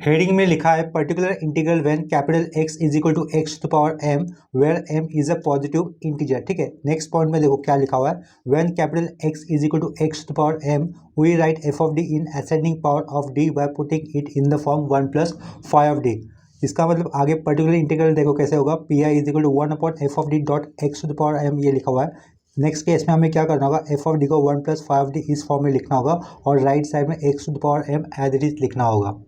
Heading में लिखा है particular integral when capital X is equal to x to power m where m is a positive integer. ठीक है, next point में देखो क्या लिखा हुआ है, when capital X is equal to x to power m we write f of d in ascending power of d by putting it in the form 1 plus five of d। इसका मतलब आगे पर्टिकुलर इंटीग्रल देखो कैसे होगा, P I is equal to one upon F of D dot x to the power m, ये लिखा हुआ है। नेक्स्ट केस में हमें क्या करना होगा, एफ ऑफ डी को 1 प्लस फाइव डी इस फॉर्म में लिखना होगा और राइट साइड में x to the power m as it is लिखना होगा।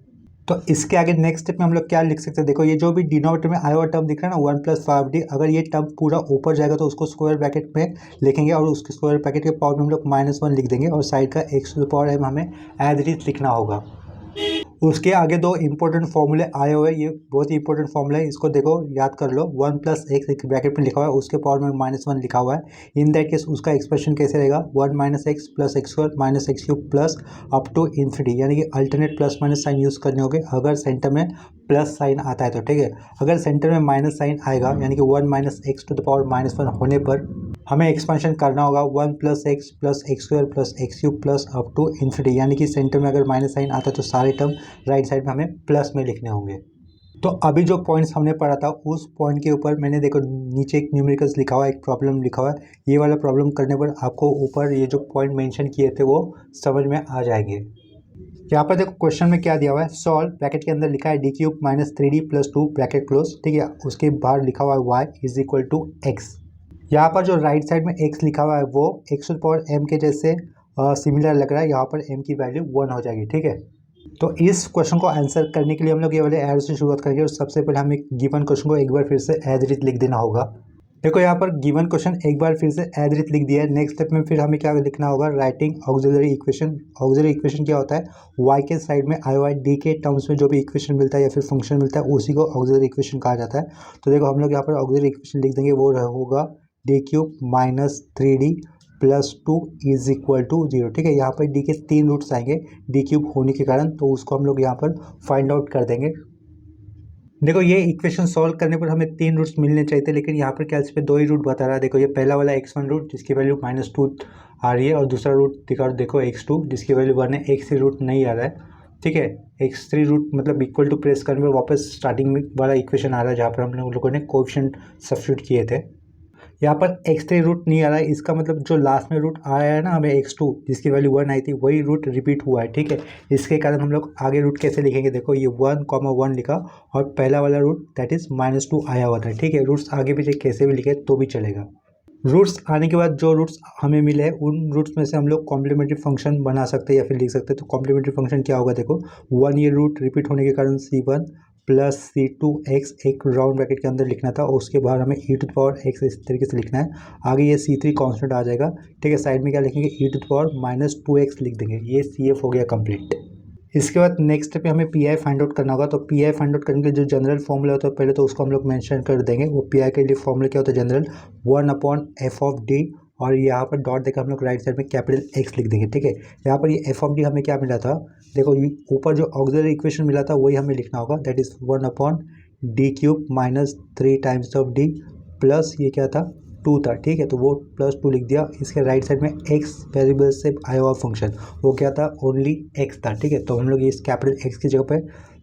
तो इसके आगे नेक्स्ट स्टेप में हम लोग क्या लिख सकते हैं, देखो ये जो भी डिनोमिनेटर में आया हुआ टर्म दिख रहा है ना 1 प्लस फाइव डी, अगर ये टर्म पूरा ऊपर जाएगा तो उसको स्क्वायर ब्रैकेट में लिखेंगे और उसके स्क्वायर ब्रैकेट के पावर में हम लोग -1 लिख देंगे और साइड का x to the power m हमें एज इट इज लिखना होगा। उसके आगे दो इंपॉर्टेंट फॉर्मूले आए हुए हैं, ये बहुत ही इंपॉर्टेंट फॉर्मूला है, इसको देखो याद कर लो। 1 प्लस एक्स एक ब्रैकेट में लिखा हुआ है, उसके पावर में -1 लिखा हुआ है। इन दैट केस उसका एक्सप्रेशन कैसे रहेगा, 1 minus x plus x square minus x cube plus up to infinity, यानी कि alternate plus minus sign use करने होंगे अगर सेंटर में प्लस साइन आता है तो। ठीक है, अगर सेंटर में माइनस साइन आएगा यानी कि 1 minus x to the power -1 होने पर हमें एक्सपेंशन करना होगा 1 plus x square plus x cube plus up to infinity, यानी कि सेंटर में अगर माइनस साइन आता है तो सारे टर्म राइट साइड में हमें प्लस में लिखने होंगे। तो अभी जो पॉइंट्स हमने पढ़ा था उस पॉइंट के ऊपर मैंने देखो नीचे एक न्यूमेरिकल्स लिखा हुआ है, एक प्रॉब्लम लिखा हुआ है। ये वाला प्रॉब्लम करने पर आपको ऊपर ये जो पॉइंट मेंशन किए थे वो समझ में आ जाएंगे। यहाँ पर देखो क्वेश्चन में क्या दिया हुआ है, सॉल्व ब्रैकेट के अंदर लिखा है D cube minus 3d plus 2 bracket close. ठीक है, उसके बाहर लिखा हुआ है y is equal to x. यहाँ पर जो राइट साइड में x लिखा हुआ है वो x to the power m के जैसे सिमिलर लग रहा है, यहाँ पर m की वैल्यू 1 हो जाएगी। ठीक है, तो इस क्वेश्चन को आंसर करने के लिए हम लोग ये वाले एरो से शुरुआत करेंगे और सबसे पहले हमें गिवन क्वेश्चन को एक बार फिर से एज इट इज लिख देना होगा। देखो यहाँ पर गिवन क्वेश्चन एक बार फिर से एज इट इज लिख दिया है। नेक्स्ट स्टेप में फिर हमें क्या लिखना होगा, writing auxiliary equation. Auxiliary equation क्या होता है, y के साइड में आया हुआ है d के टर्म्स में जो भी इक्वेशन मिलता है या फिर फंक्शन मिलता है उसी को ऑक्सिलरी इक्वेशन कहा जाता है। तो देखो हम लोग यहाँ पर ऑक्सिलरी इक्वेशन लिख देंगे, वो होगा D cube minus 3d plus 2 is equal to 0। ठीक है, यहाँ पर d के 3 रूट्स आएंगे डी क्यूब होने के कारण, तो उसको हम लोग यहाँ पर फाइंड आउट कर देंगे। देखो ये इक्वेशन सॉल्व करने पर हमें 3 रूट्स मिलने चाहिए थे, लेकिन यहाँ पर क्या इस पे 2 ही रूट बता रहा है। देखो ये पहला वाला x1 रूट जिसकी वैल्यू -2 आ रही है और दूसरा रूट दिखा देखो x2 जिसकी वैल्यू 1 है, x3 रूट नहीं आ रहा है। ठीक है, x3 रूट मतलब इक्वल टू प्रेस करने पर वापस स्टार्टिंग में वाला इक्वेशन आ रहा है जहाँ पर हम लोगों ने कोएफिशिएंट सब्स्टिट्यूट किए थे। यहाँ पर x3 रूट नहीं आ रहा है, इसका मतलब जो लास्ट में रूट आया है ना हमें x2 जिसकी वैल्यू 1 आई थी वही रूट रिपीट हुआ है। ठीक है, इसके कारण हम लोग आगे रूट कैसे लिखेंगे, देखो ये 1,1 लिखा और पहला वाला रूट दैट इज -2 आया हुआ था। ठीक है, रूट्स आगे पीछे कैसे भी लिखे तो भी चलेगा। रूट्स आने के बाद जो रूट्स हमें मिले हैं उन रूट्स में से हम लोग कॉम्प्लीमेंट्री फंक्शन बना सकते हैं या फिर लिख सकते हैं। तो कॉम्प्लीमेंट्री फंक्शन क्या होगा, देखो 1 ये रूट रिपीट होने के कारण c1 प्लस c2x एक राउंड ब्रैकेट के अंदर लिखना था और उसके बाद हमें e to the power x इस तरीके से लिखना है। आगे ये c3 कांस्टेंट आ जाएगा। ठीक है, साइड में क्या लिखेंगे, e to the power -2x लिख देंगे। ये cf हो गया कंप्लीट। इसके बाद नेक्स्ट स्टेप पे हमें पी आई फाइंड आउट करना होगा। तो पी आई फाइंड आउट करने के लिए जो जनरल फॉर्मूला होता है पहले तो उसको हम लोग मेंशन कर देंगे। वो पी आई के लिए फॉर्मूला क्या होता है, general 1 upon F of D और यहाँ पर डॉट देकर हम लोग राइट साइड में कैपिटल एक्स लिख देंगे। ठीक है, यहाँ पर ये एफ ऑफ डी हमें क्या मिला था, देखो ऊपर जो ऑक्सिलरी इक्वेशन मिला था वही हमें लिखना होगा, that is 1 upon D cube minus 3 times of D plus ये क्या था 2 था। ठीक है, तो वो +2 लिख दिया। इसके राइट साइड में x वेरिएबल से आया हुआ फंक्शन वो क्या था, ओनली x था। ठीक है, तो हम लोग इस कैपिटल x की जगह पे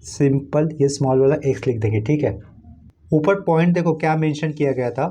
सिंपल ये स्मॉल वाला x लिख देंगे। ठीक है, ऊपर पॉइंट देखो क्या मेंशन किया गया था,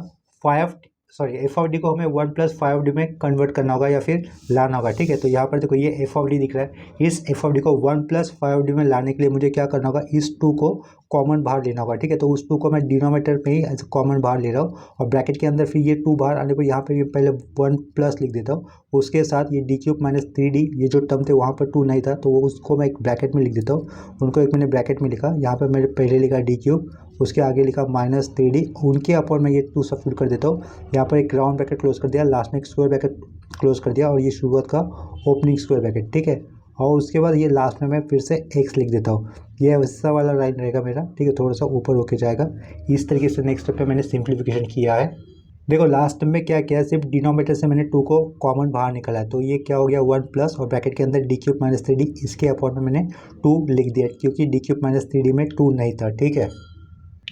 एफ ऑफ डी को हमें 1 प्लस फाइव डी में कन्वर्ट करना होगा या फिर लाना होगा। ठीक है, तो यहाँ पर देखो ये एफ ऑफ डी दिख रहा है, इस एफ ऑफ डी को 1 प्लस फाइव डी में लाने के लिए मुझे क्या करना होगा, इस 2 को कॉमन बाहर लेना होगा। ठीक है, तो उस 2 को मैं डिनोमिनेटर पे ही एज कॉमन बाहर ले रहा हूँ और ब्रैकेट के अंदर फिर ये 2 बाहर आने पर यहाँ पर पहले 1 प्लस लिख देता हूँ। उसके साथ ये डी क्यूब माइनस 3d ये जो टर्म थे वहाँ पर 2 नहीं था तो वो उसको मैं एक ब्रैकेट में लिख देता हूँ। उनको एक मैंने ब्रैकेट में लिखा, यहाँ पर मैंने पहले लिखा डी क्यूब, उसके आगे लिखा -3d, उनके अपॉन मैं ये 2 सब्स्टिट्यूट कर देता हूँ। यहाँ पर एक राउंड ब्रैकेट क्लोज कर दिया, लास्ट में एक स्क्वायर ब्रैकेट क्लोज कर दिया और ये शुरुआत का ओपनिंग स्क्वायर ब्रैकेट। ठीक है, और उसके बाद ये लास्ट में मैं फिर से x लिख देता हूँ। ये वैसा वाला लाइन रहेगा मेरा। ठीक है, थोड़ा सा ऊपर होके जाएगा इस तरीके से। नेक्स्ट स्टेप पे मैंने सिंप्लीफिकेशन किया है। देखो लास्ट में क्या किया, सिर्फ डिनोमिनेटर से मैंने 2 को कॉमन बाहर निकाला है, तो ये क्या हो गया 1 प्लस और ब्रैकेट के अंदर डी क्यूब माइनस 3d, इसके अपॉन में मैंने 2 लिख दिया क्योंकि डी क्यूब माइनस 3d में 2 नहीं था। ठीक है,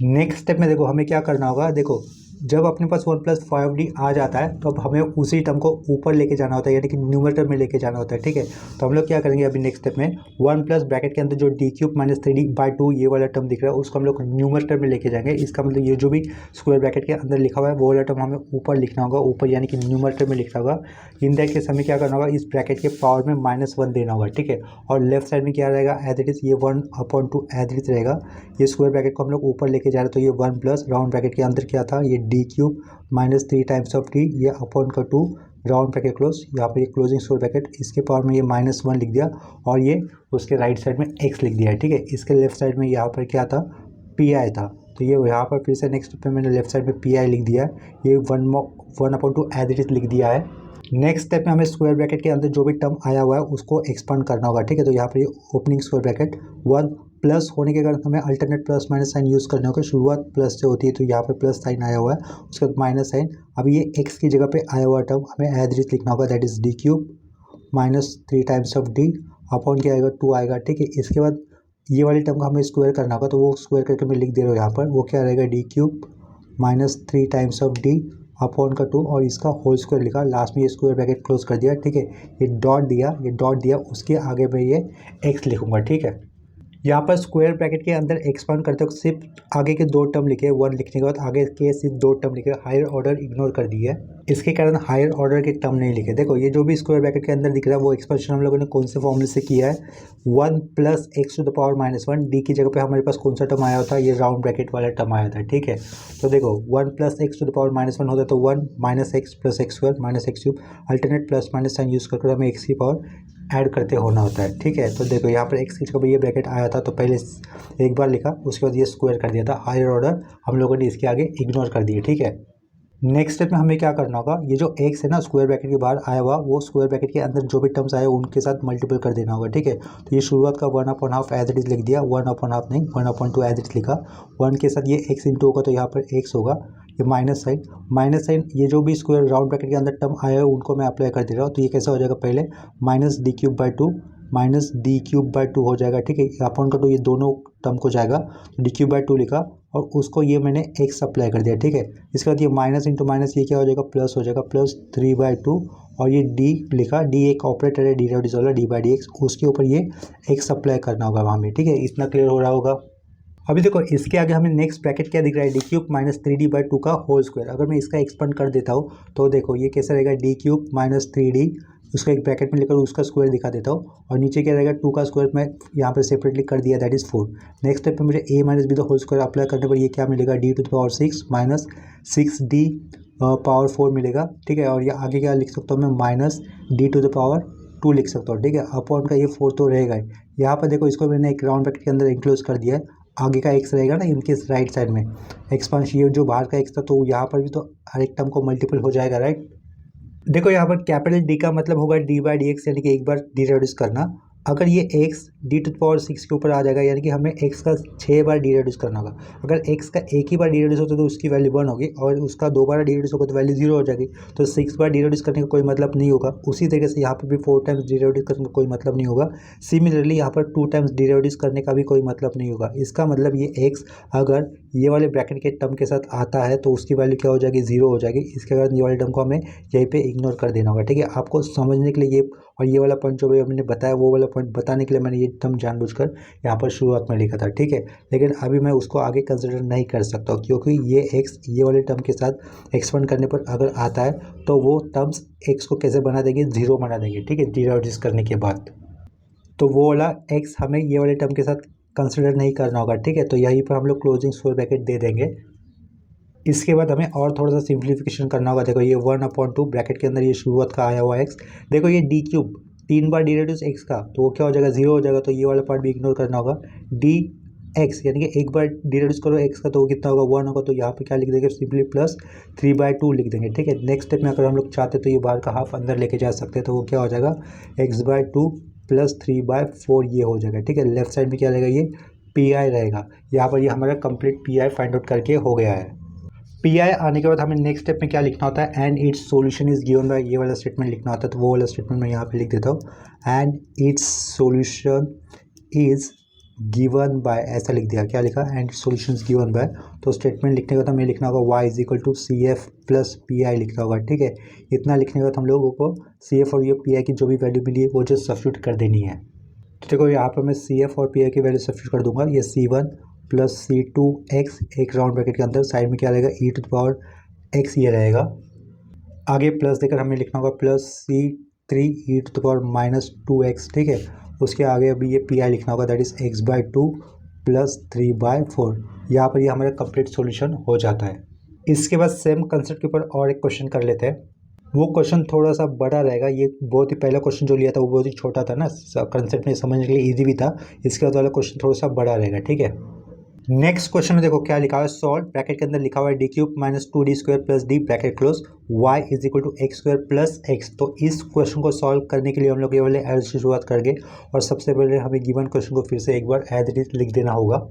नेक्स्ट स्टेप में देखो हमें क्या करना होगा, देखो जब अपने पास 1+5d आ जाता है तो अब हमें उसी टर्म को ऊपर लेके जाना होता है, यानी कि न्यूमरेटर में लेके जाना होता है, ठीक है। तो हम लोग क्या करेंगे अभी नेक्स्ट स्टेप में, 1 प्लस ब्रैकेट के अंदर जो d³ - 3d/2 ये वाला टर्म दिख रहा है उसको हम लोग न्यूमरेटर में लेके जाएंगे। इसका मतलब ये जो भी स्क्वायर ब्रैकेट के अंदर लिखा हुआ है वो वाला टर्म हमें ऊपर लिखना होगा, ऊपर यानी कि न्यूमरेटर में लिखना होगा। इन दैट केस हमें क्या करना होगा, इस ब्रैकेट के पावर में -1 देना होगा, ठीक है। और लेफ्ट साइड में क्या रहेगा, एज इट इज ये 1/2 एज इट इज रहेगा। ये स्क्वायर ब्रैकेट को हम लोग ऊपर लेके जा रहे हैं तो ये 1 प्लस राउंड ब्रैकेट के अंदर क्या था, ये d³ - 3 टाइम्स ऑफ d, ये अपॉन का 2 राउंड ब्रैकेट क्लोज, यहाँ पर ये क्लोजिंग स्क्वायर ब्रैकेट, इसके पावर में ये -1 लिख दिया और ये उसके राइट साइड में x लिख दिया है, ठीक है। इसके लेफ्ट साइड में यहाँ पर क्या था, pi था, तो ये यहाँ पर फिर से नेक्स्ट पे मैंने लेफ्ट साइड में pi लिख दिया है, ये 1/2 एज इट इज लिख दिया है। नेक्स्ट स्टेप में हमें स्क्वायर ब्रैकेट के अंदर जो भी टर्म आया हुआ है उसको एक्सपांड करना होगा, ठीक है। तो यहाँ पर ये ओपनिंग स्क्वायर ब्रैकेट 1 प्लस होने के कारण हमें alternate plus minus sign use करना होगा। शुरुआत प्लस से होती है तो यहाँ पे प्लस साइन आया हुआ है, उसके बाद माइनस साइन। अभी ये x की जगह पे आया हुआ टर्म हमें एज इट इज लिखना होगा, that is d³ - 3 times of d upon क्या आएगा, 2 आएगा, ठीक है। इसके बाद ये वाली टर्म को हमें स्क्वायर करना होगा, तो वो स्क्वायर करके मैं लिख दे रहा हूँ यहाँ पर, वो क्या रहेगा, d³ - 3 times of d upon का 2 और इसका होल स्क्वायर लिखा, लास्ट में ये स्क्वायर ब्रैकेट क्लोज कर दिया, ठीक है। ये डॉट दिया, उसके आगे मैं ये x लिखूंगा, ठीक है। यहाँ पर स्क्वायर ब्रैकेट के अंदर एक्सपांड करते वक्त सिर्फ आगे के 2 टर्म लिखे, 1 लिखने के बाद आगे के सिर्फ 2 टर्म लिखे, हायर ऑर्डर इग्नोर कर दिए, इसके कारण हायर ऑर्डर के टर्म नहीं लिखे। देखो ये जो भी स्क्वायर ब्रैकेट के अंदर दिख रहा है वो एक्सपेंशन हम लोगों ने कौन से फॉर्मूले से किया है, 1 प्लस x⁻⁻1 d की जगह पे हमारे पास कौन सा टर्म आया होता है, ये राउंड ब्रैकेट वाला टर्म आया था, ठीक है। तो देखो 1 प्लस x⁻⁻1 होता है तो 1 - x plus x² - x³ alternate plus minus sign use करके हमें x की पावर ऐड करते होना होता है, ठीक है। तो देखो यहाँ पर x की जगह ये ब्रैकेट आया था तो पहले एक बार लिखा, उसके बाद ये स्क्वायर कर दिया था, हायर ऑर्डर हम लोगों ने इसके आगे इग्नोर कर दिए, ठीक है। नेक्स्ट स्टेप में हमें क्या करना होगा, ये जो x है ना स्क्वायर ब्रैकेट के बाहर आया हुआ, वो स्क्वायर ब्रैकेट के अंदर जो भी टर्म्स आए उनके साथ मल्टीपल कर देना होगा, ठीक है। तो ये शुरुआत का 1/2 एज इट इज लिख दिया, 1/2 नहीं 1/2 एज इट इज लिखा, 1 के साथ ये x इंटू होगा तो यहाँ पर x होगा, ये माइनस साइन, ये जो भी स्क्वायर राउंड ब्रैकेट के अंदर टर्म आया है उनको मैं अप्लाई कर दे रहा हूँ। तो ये कैसा हो जाएगा, पहले -d³/2 हो जाएगा, ठीक है। अपॉन का 2 ये दोनों टर्म को जाएगा, d³/2 लिखा और उसको ये मैंने x अप्लाई कर दिया, ठीक है। इसके बाद ये माइनस इंटू माइनस ये क्या हो जाएगा, प्लस हो जाएगा, +3/2 और ये d लिखा, d एक ऑपरेटर है, d वाला d/dx, उसके ऊपर ये x अप्लाई करना होगा वहाँ में, ठीक है। इतना क्लियर हो रहा होगा। अभी देखो इसके आगे हमें नेक्स्ट ब्रैकेट क्या दिख रहा है, d³ - 3d/2 का होल स्क्वायर। अगर मैं इसका एक्सपेंड कर देता हूँ तो देखो ये कैसा रहेगा, d³ - 3d, उसका एक ब्रैकेट में लेकर उसका स्क्वायर दिखा देता हूँ और नीचे क्या रहेगा, 2 का स्क्वायर मैं यहाँ पर सेपरेटली कर दिया, दैट इज 4। नेक्स्ट स्टेप पे मुझे a - b the whole square apply करने पर ये क्या मिलेगा, d⁻6 - 6d पावर 4 मिलेगा, ठीक है। और ये आगे क्या लिख सकता हूँ मैं, -d⁻2 लिख सकता हूँ, ठीक है। अपॉन का ये 4 तो रहेगा ही। यहाँ पर देखो इसको मैंने एक राउंड ब्रैकेट के अंदर इंक्लोज कर दिया है, आगे का x रहेगा ना इनके राइट साइड में, एक्सपांशन ये जो बाहर का x था तो यहाँ पर भी तो हर एक टर्म को मल्टीपल हो जाएगा, राइट। देखो यहाँ पर कैपिटल D का मतलब होगा d/dx, यानी कि एक बार d रिड्यूस करना। अगर ये x d⁻6 के ऊपर आ जाएगा यानी कि हमें x का 6 बार d रिड्यूस करना होगा। अगर x का एक ही बार d रिड्यूस होता तो उसकी वैल्यू 1 होगी और उसका 2 बार d रिड्यूस होगा तो वैल्यू 0 हो जाएगी। तो 6 बार d रिड्यूस करने का कोई मतलब नहीं होगा। उसी तरीके से यहाँ पर भी 4 टाइम्स d रिड्यूस करने का कोई मतलब नहीं होगा। सिमिलरली यहाँ पर 2 टाइम्स d रिड्यूस करने का भी कोई मतलब नहीं होगा। इसका मतलब ये x अगर ये वाले ब्रैकेट के टर्म के साथ आता है तो उसकी वैल्यू क्या हो जाएगी, 0 हो जाएगी। इसके बाद ये वाले टर्म को हमें यहीं पे इग्नोर कर देना होगा, ठीक है। आपको समझने के लिए ये और ये वाला पॉइंट जो भी मैंने बताया वो वाला पॉइंट बताने के लिए मैंने ये टर्म जानबूझकर यहाँ पर शुरुआत में लिखा था, ठीक है। लेकिन अभी मैं उसको आगे कंसिडर नहीं कर सकता क्योंकि ये x ये वाले टर्म के साथ एक्सपेंड करने पर अगर आता है तो वो टर्म्स x को कैसे बना देंगे, 0 बना देंगे, ठीक है, डिवाइड करने के बाद। तो वो वाला x हमें ये वाले टर्म के साथ कंसिडर नहीं करना होगा, ठीक है। तो यहीं पर हम लोग क्लोजिंग स्क्वायर ब्रैकेट दे देंगे। इसके बाद हमें और थोड़ा सा सिंप्लीफिकेशन करना होगा। देखो ये 1/2 ब्रैकेट के अंदर ये शुरुआत का आया हुआ x, देखो ये d³ 3 बार d रिड्यूस x का तो वो क्या हो जाएगा, 0 हो जाएगा। तो ये वाला पार्ट भी इग्नोर करना होगा। dx यानी कि एक बार d रिड्यूस करो x का तो वो कितना होगा, 1 होगा। तो यहाँ पे क्या लिख देंगे, सिंपली +3/2 लिख देंगे, ठीक है। नेक्स्ट स्टेप में अगर हम लोग चाहते तो ये बाहर का हाफ अंदर लेके जा सकते हैं तो वो क्या हो जाएगा, x/2 + 3/4 ये हो जाएगा, ठीक है। लेफ्ट साइड में क्या रहेगा, ये pi रहेगा। यहाँ पर ये हमारा कंप्लीट pi फाइंड आउट करके हो गया है। pi आने के बाद हमें नेक्स्ट स्टेप में क्या लिखना होता है, and it's solution is given bye, ये वाला स्टेटमेंट लिखना होता है। तो वो वाला स्टेटमेंट मैं यहाँ पे लिख देता हूँ, and it's solution is given by ऐसा लिख दिया, क्या लिखा, एंड सॉल्यूशंस गिवन बाय। तो स्टेटमेंट लिखने का तो हमें लिखना होगा y is equal to C F plus P I लिखना होगा, ठीक है। इतना लिखने के बाद हम लोगों को सी एफ और ये पी आई की जो भी वैल्यू मिली है वो जो सब्स्टिट्यूट कर देनी है। तो देखो यहाँ पर मैं सी एफ और पी आई की वैल्यू सब्स्टिट्यूट कर दूंगा। ये C one plus C two x, एक राउंड ब्रैकेट के अंदर साइड में क्या रहेगा, e to the power x ये रहेगा। आगे प्लस देकर हमें लिखना होगा plus C three e to the power minus two x, ठीक है। उसके आगे अभी ये पी आई लिखना होगा, that is x by two plus three by four. यहाँ पर ये हमारा कंप्लीट सॉल्यूशन हो जाता है। इसके बाद सेम कंसेप्ट के ऊपर और एक क्वेश्चन कर लेते हैं। वो क्वेश्चन थोड़ा सा बड़ा रहेगा, ये बहुत ही पहला क्वेश्चन जो लिया था वो बहुत ही छोटा था ना, कंसेप्ट में समझने के लिए इजी भी था। इसके बाद वाला क्वेश्चन थोड़ा सा बड़ा रहेगा, ठीक है। नेक्स्ट क्वेश्चन में देखो क्या लिखा हुआ है, सॉल्व ब्रैकेट के अंदर लिखा हुआ है D cube minus two D square plus D bracket close y is equal to x square plus x. तो इस क्वेश्चन को सॉल्व करने के लिए हम लोग ये वाले एड से शुरुआत करेंगे और सबसे पहले हमें गिवन क्वेश्चन को फिर से एक बार एज इट इज लिख देना होगा।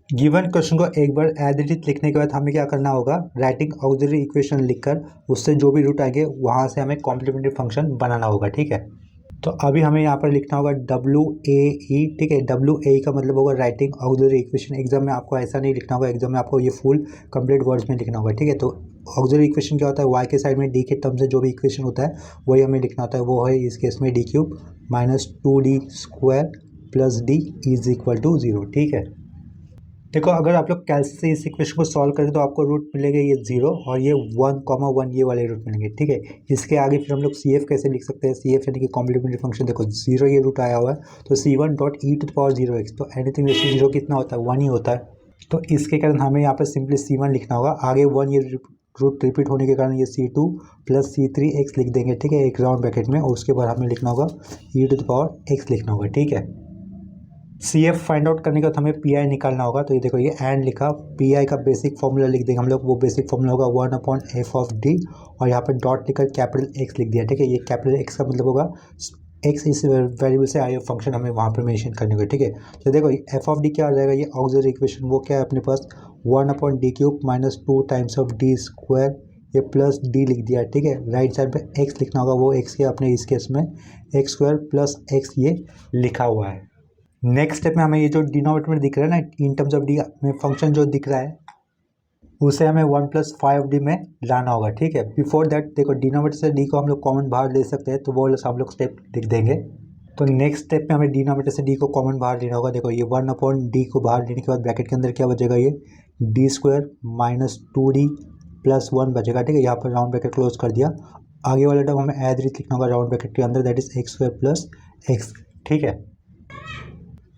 गिवन क्वेश्चन को एक बार एज इट इज लिखने के बाद हमें क्या करना होगा, राइटिंग ऑक्सिलरी इक्वेशन लिखकर उससे जो भी रूट आएंगे वहाँ से हमें कॉम्प्लीमेंट्री फंक्शन बनाना होगा, ठीक है। तो अभी हमें यहाँ पर लिखना होगा डब्ल्यू ए ई, ठीक है। डब्ल्यू ए का मतलब होगा राइटिंग ऑक्सिलरी इक्वेशन। एग्जाम में आपको ऐसा नहीं लिखना होगा, एग्जाम में आपको ये फुल कंप्लीट वर्ड्स में लिखना होगा, ठीक है। तो ऑक्सिलरी इक्वेशन क्या होता है, वाई के साइड में डी के टर्म से जो भी इक्वेशन होता है वही हमें लिखना होता है। वो है इस केस में D cube minus two D square plus D is equal to zero, ठीक है। देखो अगर आप लोग कैलसी से इस इक्वेशन को सॉल्व करें तो आपको रूट मिलेंगे ये जीरो और ये 1,1 ये वाले रूट मिलेंगे, ठीक है। इसके आगे फिर हम लोग सी एफ कैसे लिख सकते हैं, सी एफ यानी कि कॉम्प्लीमेंट्री फंक्शन। देखो जीरो ये रूट आया हुआ है तो C one dot e to the power zero x, तो एनीथिंग रेस जीरो कितना होता है, वन ही होता है। तो इसके कारण हमें यहाँ पर सिंपली सी वन लिखना होगा। आगे वन ये रूट रिपीट होने के कारण ये C two plus C three x लिख देंगे, ठीक है, एक राउंड ब्रैकेट में। और उसके बाद हमें लिखना होगा ई टू द पावर एक्स लिखना होगा, ठीक है। सी एफ फाइंड आउट करने के बाद हमें पी आई निकालना होगा। तो ये देखो ये एंड लिखा, पी आई का बेसिक फॉर्मूला लिख देंगे हम लोग। वो बेसिक फॉर्मूला होगा one upon F of D और यहाँ पर डॉट लिखकर कैपिटल एक्स लिख दिया, ठीक है। ये कैपिटल एक्स का मतलब होगा एक्स इस वेरिएबल से आई फंक्शन हमें वहाँ पर मेंशन करने होगा, ठीक है। तो देखो एफ ऑफ डी क्या हो जाएगा, ये ऑक्सिलरी इक्वेशन वो क्या है अपने पास, one upon D cube minus two times of D square, ये प्लस डी लिख दिया, ठीक है। राइट साइड पे एक्स लिखना होगा, वो एक्स के अपने इस केस में एक्स स्क्वायर प्लस एक्स ये लिखा हुआ है। नेक्स्ट स्टेप में हमें ये जो डिनोमिनेटर में दिख रहा है ना इन टर्म्स ऑफ डी में फंक्शन जो दिख रहा है उसे हमें वन प्लस फाइव डी में लाना होगा, ठीक है। बिफोर दैट देखो डिनोमिनेटर से डी को हम लोग कॉमन बाहर ले सकते हैं, तो वो हम लोग स्टेप लिख देंगे। तो नेक्स्ट स्टेप में हमें डिनोमिनेटर से डी को कॉमन बाहर लेना होगा। देखो ये वन अपॉन डी को बाहर लेने के बाद ब्रैकेट के अंदर क्या बचेगा, ये D square minus two D plus one बचेगा, ठीक है। यहाँ पर राउंड ब्रैकेट क्लोज कर दिया। आगे वाला टर्म हमें एज इट लिखना होगा राउंड ब्रैकेट के अंदर, that is x square plus x, ठीक है।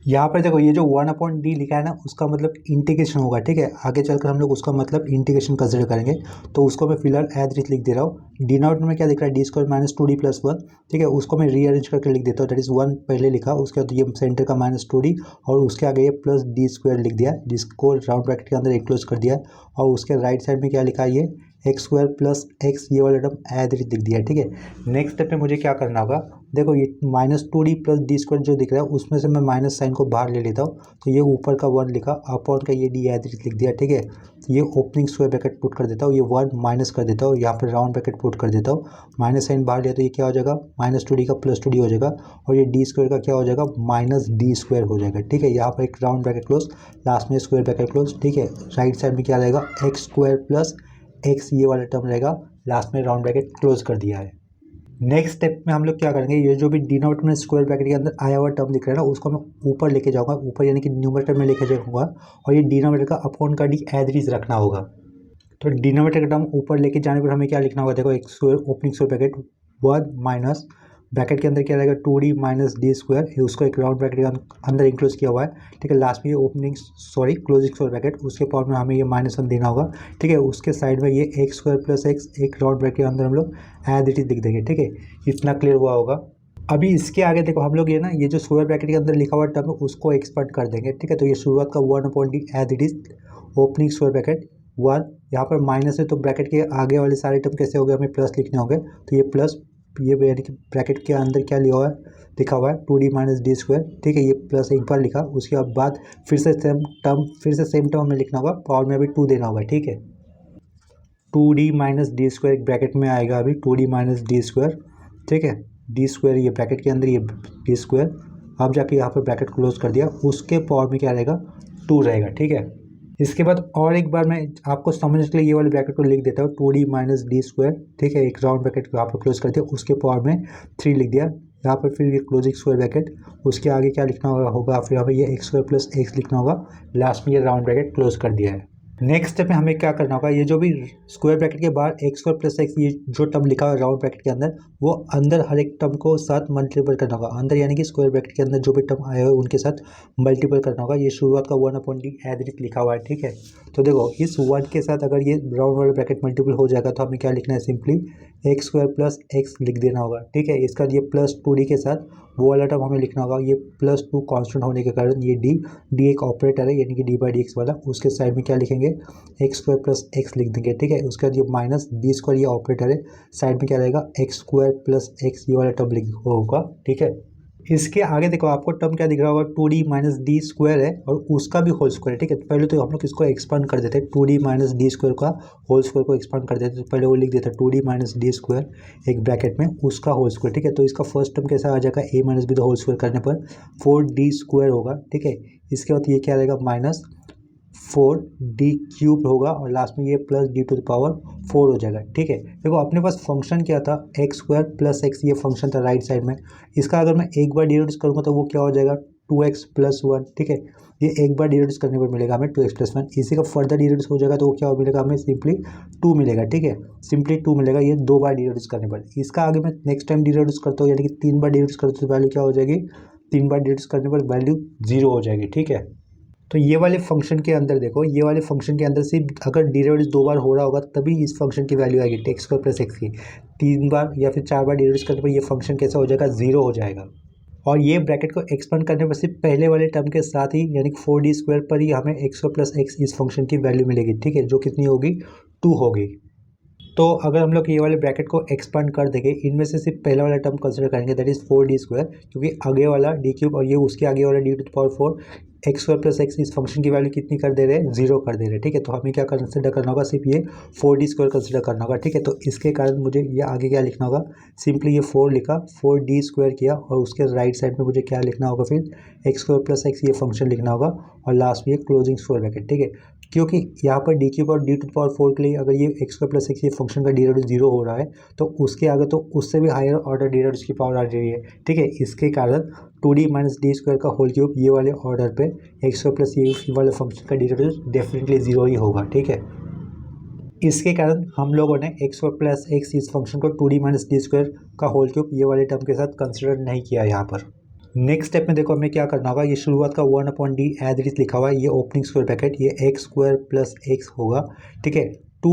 यहाँ पर देखो ये जो वन अपॉइंट डी लिखा है ना उसका मतलब इंटीग्रेशन होगा, ठीक है। आगे चलकर हम लोग उसका मतलब इंटीग्रेशन कंसिडर करेंगे, तो उसको मैं फिलहाल एज इट लिख दे रहा हूँ। डिनोमिनेटर में क्या दिख रहा है, d square minus two D plus one, ठीक है। उसको मैं रीअरेंज करके लिख देता हूँ, दैट इज वन पहले लिखा, उसके बाद ये सेंटर का माइनस टू डी और उसके आगे ये प्लस डी स्क्वायर लिख दिया, जिसको राउंड ब्रैकेट के अंदर एनक्लोज कर दिया। और उसके राइट साइड में क्या लिखा है, ये एक्स स्क्वायर प्लस एक्स ये वाला टर्म एज इट लिख दिया, ठीक है। नेक्स्ट स्टेप में मुझे क्या करना होगा, देखो ये minus two D plus D square जो दिख रहा है उसमें से मैं माइनस साइन को बाहर ले लेता हूँ। तो ये ऊपर का वन लिखा, अपॉन का ये डी एज इट लिख दिया, ठीक है। तो ये ओपनिंग स्क्वायर ब्रैकेट पुट कर देता हूँ, ये वन माइनस कर देता हूँ, यहाँ पर राउंड ब्रैकेट पुट कर देता हूँ। माइनस साइन बाहर लिया तो ये क्या हो जाएगा, माइनस टू डी का प्लस टू डी हो जाएगा और ये डी स्क्वायर का क्या हो जाएगा, माइनस डी स्क्वायर हो जाएगा, ठीक है। यहाँ पर एक राउंड ब्रैकेट क्लोज, लास्ट में स्क्वायर ब्रैकेट क्लोज, ठीक है। राइट साइड में क्या रहेगा, एक्स स्क्वायर प्लस एक्स ये वाला टर्म रहेगा, लास्ट में राउंड ब्रैकेट क्लोज कर दिया है। नेक्स्ट स्टेप में हम लोग क्या करेंगे, ये जो भी डिनोमिनेटर में स्क्वायर ब्रैकेट के अंदर आया हुआ टर्म दिख रहा है ना उसको मैं ऊपर लेके जाऊंगा, ऊपर यानी कि न्यूमरेटर में लेके जाऊंगा और ये डिनोमिनेटर का अपॉन का डी एज इट इज रखना होगा। तो डिनोमिनेटर का टर्म ऊपर लेके जाने पर हमें क्या लिखना होगा, देखो एक square opening square bracket one minus bracket के अंदर क्या रहेगा two D minus D square, उसको एक राउंड ब्रैकेट के अंदर इंक्लोज किया हुआ है, ठीक है। लास्ट में ये ओपनिंग क्लोजिंग स्क्वायर ब्रैकेट, उसके पावर में हमें ये माइनस वन देना होगा, ठीक है। उसके साइड में ये एक्स स्क्वायर प्लस एक्स एक राउंड ब्रैकेट के अंदर हम लोग एज इट इज लिख देंगे, ठीक है। इतना क्लियर हुआ होगा। अभी इसके आगे देखो हम लोग ये ना ये जो स्क्वायर ब्रैकेट के अंदर लिखा हुआ टर्म है उसको एक्सपांड कर देंगे, ठीक है। तो ये शुरुआत का one upon D as it is opening square bracket one, यहाँ पर माइनस है तो ब्रैकेट के आगे वाले सारे टर्म कैसे हो गए, हमें प्लस लिखने होंगे। तो ये प्लस ये यानी कि ब्रैकेट के अंदर क्या लिखा हुआ है two D minus D square, ठीक है। ये प्लस एक बार लिखा, उसके बाद फिर से सेम टर्म हमें लिखना होगा, पावर में अभी टू देना होगा, ठीक है। Two D minus D square एक ब्रैकेट में आएगा अभी two D minus D square, ठीक है। डी स्क्वायर ये ब्रैकेट के अंदर ये डी स्क्वायर अब जाके यहाँ पर ब्रैकेट क्लोज कर दिया, उसके पावर में क्या रहेगा 2 रहेगा, ठीक है। इसके बाद और एक बार मैं आपको समझने के लिए ये वाले ब्रैकेट को लिख देता हूँ 2d माइनस डी स्क्वायर, ठीक है। एक राउंड ब्रैकेट को यहाँ पर क्लोज कर दिया, उसके पावर में 3 लिख दिया यहाँ पर, फिर ये क्लोजिंग स्क्वायर ब्रैकेट, उसके आगे क्या लिखना होगा फिर यहाँ पर ये एक्स स्क्वायर प्लस एक्स लिखना होगा, लास्ट में ये राउंड ब्रैकेट क्लोज कर दिया है। नेक्स्ट स्टेप में हमें क्या करना होगा, ये जो भी स्क्वायर ब्रैकेट के बाहर एक्स स्क्वायर प्लस एक्स ये जो टर्म लिखा हुआ है राउंड ब्रैकेट के अंदर, वो अंदर हर एक टर्म को साथ मल्टीपल करना होगा। अंदर यानी कि स्क्वायर ब्रैकेट के अंदर जो भी टर्म आए हुए उनके साथ मल्टीपल करना होगा। ये शुरुआत का 1/d एज इट इज लिखा हुआ है, ठीक है। तो देखो इस 1 के साथ अगर ये राउंड वाला ब्रैकेट मल्टीपल हो जाएगा तो हमें क्या लिखना है, simply x square plus x लिख देना होगा, ठीक है। इसका ये प्लस 2d के साथ वो वाला टर्म हमें लिखना होगा, ये +2 कांस्टेंट होने के कारण ये डी एक ऑपरेटर है यानी कि d/dx वाला, उसके साइड में क्या लिखेंगे एक्स स्क्वायर प्लस एक्स लिख देंगे, ठीक है। उसके बाद ये माइनस डी स्क्वायर ये ऑपरेटर है, साइड में क्या रहेगा एक्स स्क्वायर प्लस एक्स ये वाला टर्म लिख होगा, ठीक है। इसके आगे देखो आपको टर्म क्या दिख रहा होगा 2d माइनस डी स्क्वायर है और उसका भी होल स्क्वायर है, ठीक है। तो पहले तो हम लोग इसको एक्सपांड कर देते हैं, 2d माइनस डी स्क्वायर का होल स्क्वायर को एक्सपांड कर देते हैं। तो पहले वो लिख देता है 2d माइनस डी स्क्वायर एक ब्रैकेट में उसका होल स्क्वायर, ठीक है। तो इसका फर्स्ट टर्म कैसा आ जाएगा a minus B, whole square करने पर 4d स्क्वायर होगा, ठीक है। इसके बाद ये क्या रहेगा माइनस 4d क्यूब होगा और लास्ट में ये plus d to the power 4 हो जाएगा, ठीक है। देखो अपने पास फंक्शन क्या था एक्स स्क्वायर प्लस एक्स, ये फंक्शन था राइट साइड में। इसका अगर मैं एक बार डिराइव करूँगा तो वो क्या हो जाएगा 2x प्लस 1, ठीक है। ये एक बार डिराइव करने पर मिलेगा हमें 2x प्लस 1। इसी का फर्दर डिराइव हो जाएगा तो वो क्या मिलेगा हमें सिंपली 2 मिलेगा, ठीक है। सिंपली 2 मिलेगा ये 2 बार डिराइव करने पर। इसका आगे मैं नेक्स्ट टाइम डिराइव करता हूँ यानी कि 3 बार डिराइव करता हूँ तो वैल्यू क्या हो जाएगी, 3 बार डिराइव करने पर वैल्यू 0 हो जाएगी, ठीक है। तो ये वाले फंक्शन के अंदर देखो, ये वाले फंक्शन के अंदर सिर्फ अगर डिराइव 2 बार हो रहा होगा तभी इस फंक्शन की वैल्यू आएगी एक्स स्क्वायर प्लस एक्स की। 3 बार या फिर 4 बार डिराइव करने पर ये फंक्शन कैसा हो जाएगा 0 हो जाएगा। और ये ब्रैकेट को एक्सपेंड करने पर सिर्फ पहले वाले टर्म के साथ ही यानी कि 4d स्क्वायर पर ही हमें एक्स स्क्वायर प्लस एक्स इस फंक्शन की वैल्यू मिलेगी, ठीक है, जो कितनी होगी 2 होगी। तो अगर हम लोग ये वाले ब्रैकेट को एक्सपांड कर देंगे, इनमें से सिर्फ पहला वाला टर्म कंसिडर करेंगे दैट इज 4d स्क्वायर, क्योंकि आगे वाला डी क्यूब और ये उसके आगे वाला D to the power 4 x square plus x इस फंक्शन की वैल्यू कितनी कर दे रहे हैं 0 कर दे रहे हैं, ठीक है। तो हमें क्या कंसिडर करना होगा, सिर्फ ये 4d स्क्वायर कंसिडर करना होगा, ठीक है। तो इसके कारण मुझे ये आगे क्या लिखना होगा, सिंपली ये 4 लिखा 4d स्क्वायर किया और उसके राइट साइड में मुझे क्या लिखना होगा फिर एक्स स्क्वायर प्लस एक्स ये फंक्शन लिखना होगा और लास्ट में ये क्लोजिंग स्क्वायर ब्रैकेट, ठीक है। क्योंकि यहाँ पर डी क्यूब और डी टू द पावर 4 के लिए अगर ये एक्स स्क्वायर प्लस एक्स ये फंक्शन का डिराइवेटिव 0 हो रहा है तो उसके आगे तो उससे भी हायर ऑर्डर डिराइवेटिव की पावर आ रही है, ठीक है। इसके कारण 2d माइनस डी स्क्वायर का होल क्यूब ये वाले ऑर्डर पे एक्स स्क्वायर प्लस ये वाले फंक्शन का डिराइवेटिव डेफिनेटली 0 ही होगा, ठीक है। इसके कारण हम लोगों ने एक्स स्क्वायर प्लस एक्स इस फंक्शन को 2d माइनस डी स्क्वायर का होल क्यूब ये वाले टर्म के साथ कंसिडर नहीं किया यहाँ पर। नेक्स्ट स्टेप में देखो हमें क्या करना होगा, ये शुरुआत का 1/d एज इट इज लिखा हुआ है, ये ओपनिंग स्क्वायर ब्रैकेट ये एक्स स्क्वायर प्लस एक्स होगा, ठीक है। 2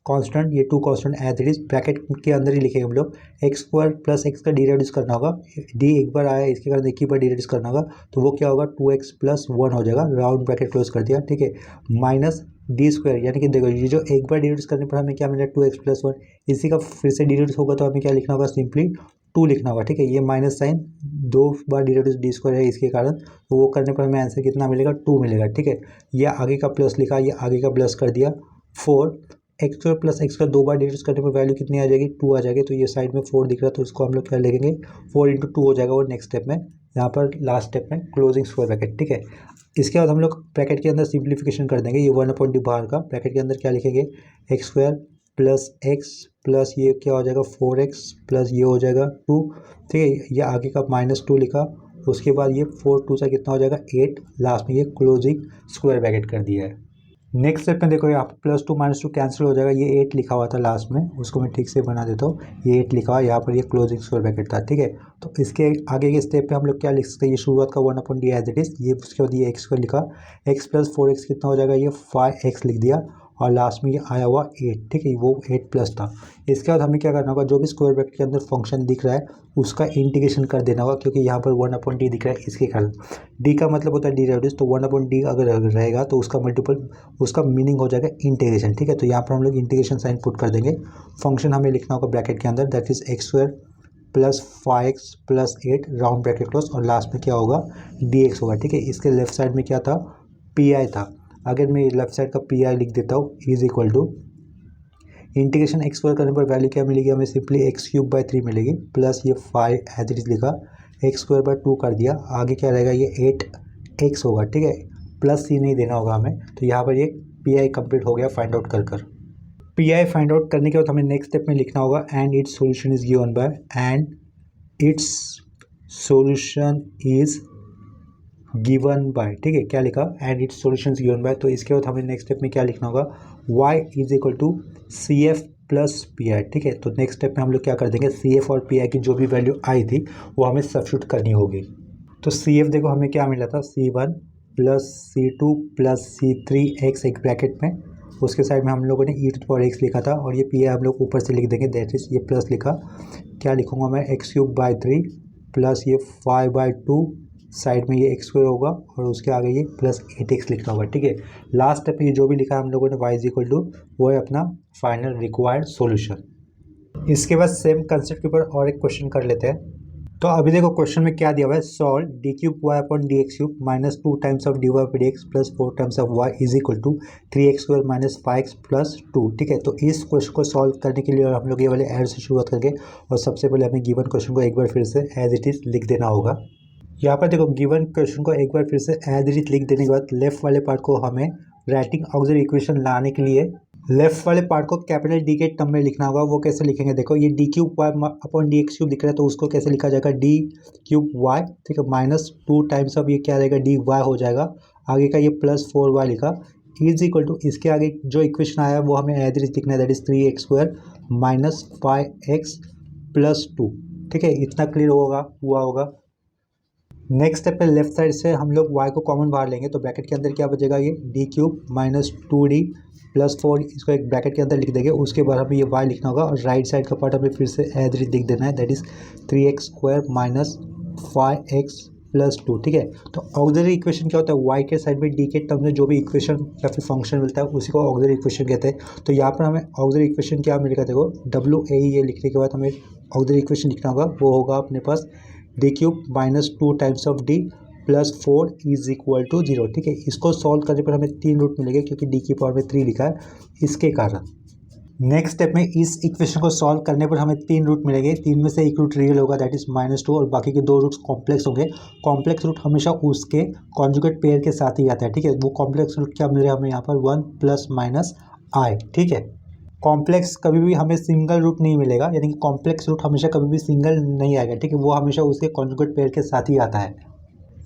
कांस्टेंट, ये 2 constant as it is bracket के अंदर ही लिखेंगे हम लोग। एक्स स्क्वायर प्लस एक्स का डिराइवेटिव करना होगा, डी एक बार आया इसके कारण एक ही बार डिराइवेटिव करना होगा तो वो क्या होगा 2x प्लस 1 हो जाएगा, राउंड ब्रैकेट क्लोज कर दिया, ठीक है। माइनस डी स्क्वायर यानी कि देखो ये जो एक बार डिराइवेटिव करने पर हमें क्या मिला 2x प्लस 1, इसी का फिर से डिराइवेटिव होगा तो हमें क्या लिखना होगा सिंपली 2 लिखना होगा, ठीक है। ये माइनस साइन 2 बार डिराइवेटिव डी स्क्वायर है इसके कारण, तो वो करने पर हमें आंसर कितना मिलेगा 2 मिलेगा, ठीक है। ये आगे का प्लस लिखा, ये आगे का प्लस कर दिया 4 एक्स स्क्वायर प्लस एक्स का 2 बार डिराइव करने पर वैल्यू कितनी आ जाएगी 2 आ जाएगी। तो ये साइड में 4 दिख रहा है तो इसको हम लोग क्या लिखेंगे 4 × 2 हो जाएगा वो नेक्स्ट स्टेप में, यहाँ पर लास्ट स्टेप में क्लोजिंग स्क्वायर ब्रैकेट, ठीक है। इसके बाद हम लोग ब्रैकेट के अंदर सिंप्लीफिकेशन कर देंगे, ये 1/d बाहर का ब्रैकेट के अंदर क्या लिखेंगे x square plus x plus ये क्या हो जाएगा 4x प्लस ये हो जाएगा 2, ठीक है। ये आगे का -2 लिखा, उसके बाद ये 4 2 से कितना हो जाएगा 8, लास्ट में ये क्लोजिंग स्क्वायर ब्रैकेट कर दिया है। नेक्स्ट स्टेप में देखो यहाँ पर +2 -2 कैंसिल हो जाएगा, ये 8 लिखा हुआ था लास्ट में, उसको मैं ठीक से बना देता हूँ, ये 8 लिखा हुआ यहाँ पर ये क्लोजिंग स्क्वायर ब्रैकेट था, ठीक है। तो इसके आगे के स्टेप पे हम लोग क्या लिख सकते हैं, ये शुरुआत का 1/d एज इट इज, ये उसके बाद ये x को लिखा, x प्लस 4x कितना हो जाएगा ये 5x लिख दिया और लास्ट में ये आया हुआ 8, ठीक है, वो 8 प्लस था। इसके बाद हमें क्या करना होगा, जो भी स्क्वायर ब्रैकेट के अंदर फंक्शन दिख रहा है उसका इंटीग्रेशन कर देना होगा, क्योंकि यहाँ पर 1/d दिख रहा है इसके कारण। d का मतलब होता है डिराइवेटिव, तो 1/d अगर रहेगा तो उसका मल्टीपल उसका मीनिंग हो जाएगा इंटीग्रेशन, ठीक है। तो यहाँ पर हम लोग इंटीग्रेशन साइन पुट कर देंगे, फंक्शन हमें लिखना होगा ब्रैकेट के अंदर that is x square plus 5x plus 8 round bracket close और लास्ट में क्या होगा dx होगा, ठीक है। इसके लेफ्ट साइड में क्या था pi था, अगर मैं लेफ्ट साइड का pi लिख देता हूँ is equal to integration x square करने पर वैल्यू क्या मिलेगी हमें सिंपली x³ / 3 मिलेगी, प्लस ये 5 एज इट इज लिखा एक्स स्क्वायर बाय 2 कर दिया, आगे क्या रहेगा ये 8x होगा, ठीक है, प्लस सी नहीं देना होगा हमें। तो यहाँ पर ये पी आई कम्प्लीट हो गया फाइंड आउट कर पी आई फाइंड आउट करने के बाद हमें नेक्स्ट स्टेप में लिखना होगा and it's solution is given bye, and it's solution is given bye, ठीक है, क्या लिखा, and it's solution is given by. तो इसके बाद हमें नेक्स्ट स्टेप में क्या लिखना होगा, y is equal to C F plus P I, ठीक है। तो नेक्स्ट स्टेप में हम लोग क्या कर देंगे, सी एफ और पी आई की जो भी वैल्यू आई थी वो हमें सब्स्टिट्यूट करनी होगी। तो सी एफ देखो हमें क्या मिला था, C1 plus C2 plus C3 x एक ब्रैकेट में, उसके साइड में हम लोगों ने ई टू द पावर एक्स लिखा था, और ये पी आई हम लोग ऊपर से लिख देंगे, दैट इज ये प्लस लिखा, क्या लिखूंगा मैं, एक्स क्यूब बाई 3 प्लस ये 5/2, साइड में ये एक्स स्क्वायर होगा और उसके आगे ये प्लस 8x लिखना होगा, ठीक है। लास्ट स्टेप में ये जो भी लिखा है हम लोगों ने y इज इक्वल टू, वो है अपना फाइनल रिक्वायर्ड सॉल्यूशन। इसके बाद सेम कंसेप्ट के ऊपर और एक क्वेश्चन कर लेते हैं। तो अभी देखो क्वेश्चन में क्या दिया हुआ है, solve D cube y upon D x cube minus 2 times of D y by D x plus 4 times of y is equal to 3x square minus 5x plus 2, ठीक है। तो इस क्वेश्चन को सॉल्व करने के लिए हम लोग ये वाले ऐड से शुरुआत करके, और सबसे पहले हमें गिवन क्वेश्चन को एक बार फिर से एज इट इज लिख देना होगा। यहाँ पर देखो गिवन क्वेश्चन को एक बार फिर से एज इट इज लिख देने के बाद लेफ्ट वाले पार्ट को हमें राइटिंग ऑक्सिलरी इक्वेशन लाने के लिए लेफ्ट वाले पार्ट को कैपिटल डी के टर्म में लिखना होगा। वो कैसे लिखेंगे, देखो ये D cube y upon D x cube दिख रहा है, तो उसको कैसे लिखा जाएगा, डी क्यूब वाई, ठीक है, माइनस 2 टाइम्स ऑफ ये क्या रहेगा, डी वाई हो जाएगा, आगे का ये प्लस 4y लिखा, इज इक्वल टू, इसके आगे जो इक्वेशन आया है वो हमें एज इट इज लिखना है, that is 3x square minus 5x plus 2, ठीक है, इतना क्लियर हुआ होगा। नेक्स्ट स्टेप पे लेफ्ट साइड से हम लोग y को कॉमन बाहर लेंगे, तो ब्रैकेट के अंदर क्या बचेगा, ये D cube minus 2d plus 4, इसको एक ब्रैकेट के अंदर लिख देंगे। उसके बाद हमें ये y लिखना होगा और राइट साइड का पार्ट हमें फिर से एज इट लिख देना है, that is 3x square minus 5x plus 2, ठीक है। तो ऑक्सिलरी इक्वेशन क्या होता है, y के साइड में d के टर्म में जो भी इक्वेशन या फिर फंक्शन मिलता है उसी को ऑक्सिलरी इक्वेशन कहते हैं। तो यहाँ पर हमें ऑक्सिलरी इक्वेशन क्या मिलेगा, देखो WAE ये लिखने के बाद हमें ऑक्सिलरी इक्वेशन लिखना होगा, वो होगा अपने पास D cube minus 2 times of D plus 4 is equal to 0, ठीक है। इसको सॉल्व करने पर हमें 3 रूट मिलेंगे क्योंकि डी की पावर में 3 लिखा है, इसके कारण नेक्स्ट स्टेप में इस इक्वेशन को सॉल्व करने पर हमें 3 रूट मिलेंगे। 3 में से एक रूट रियल होगा, दैट इज -2, और बाकी के 2 रूट्स कॉम्प्लेक्स होंगे। कॉम्प्लेक्स रूट हमेशा उसके कॉन्जुगेट पेयर के साथ ही आता है, ठीक है। वो कॉम्प्लेक्स रूट क्या मिल रहा है हमें यहाँ पर, 1 प्लस माइनस आई, ठीक है। कॉम्प्लेक्स कभी भी हमें सिंगल रूट नहीं मिलेगा, यानी कि कॉम्प्लेक्स रूट हमेशा कभी भी सिंगल नहीं आएगा, ठीक है, वो हमेशा उसके कॉन्जुगेट पेयर के साथ ही आता है।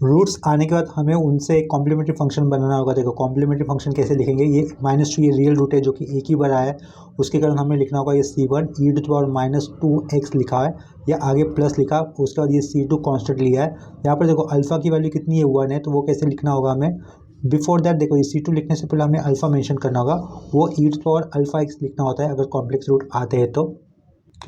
रूट्स आने के बाद हमें उनसे एक कॉम्प्लीमेंट्री फंक्शन बनाना होगा। देखो कॉम्प्लीमेंट्री फंक्शन कैसे लिखेंगे, ये -2 ये रियल रूट है जो कि एक ही बार आया है, उसके कारण हमें लिखना होगा ये C1 e to the power -2x लिखा है, या आगे प्लस लिखा, उसके बाद ये C2 कांस्टेंट लिया है। यहाँ पर देखो अल्फा की वैल्यू कितनी है, 1 है, तो वो कैसे लिखना होगा हमें, बिफोर दैट देखो ये C2 लिखने से पहले हमें अल्फा मेंशन करना होगा, वो e to the power alpha x लिखना होता है अगर कॉम्प्लेक्स रूट आते हैं। तो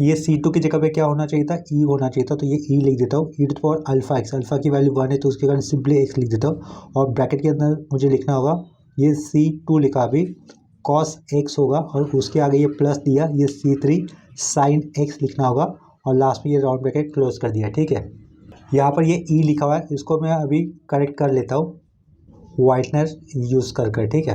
ये C2 की जगह पे क्या होना चाहिए था, E होना चाहिए था, तो ये E लिख देता हूँ, e to the power alpha x, alpha की वैल्यू 1 है तो उसके कारण सिंपली x लिख देता हूँ, और ब्रैकेट के अंदर मुझे लिखना होगा ये C2 लिखा अभी cos x होगा, और उसके आगे ये प्लस दिया, ये C3 sin x लिखना होगा, और लास्ट में ये राउंड ब्रैकेट क्लोज कर दिया, ठीक है। यहाँ पर ये E लिखा हुआ है, इसको मैं अभी करेक्ट कर लेता हूँ वाइटनर यूज़ कर, ठीक है।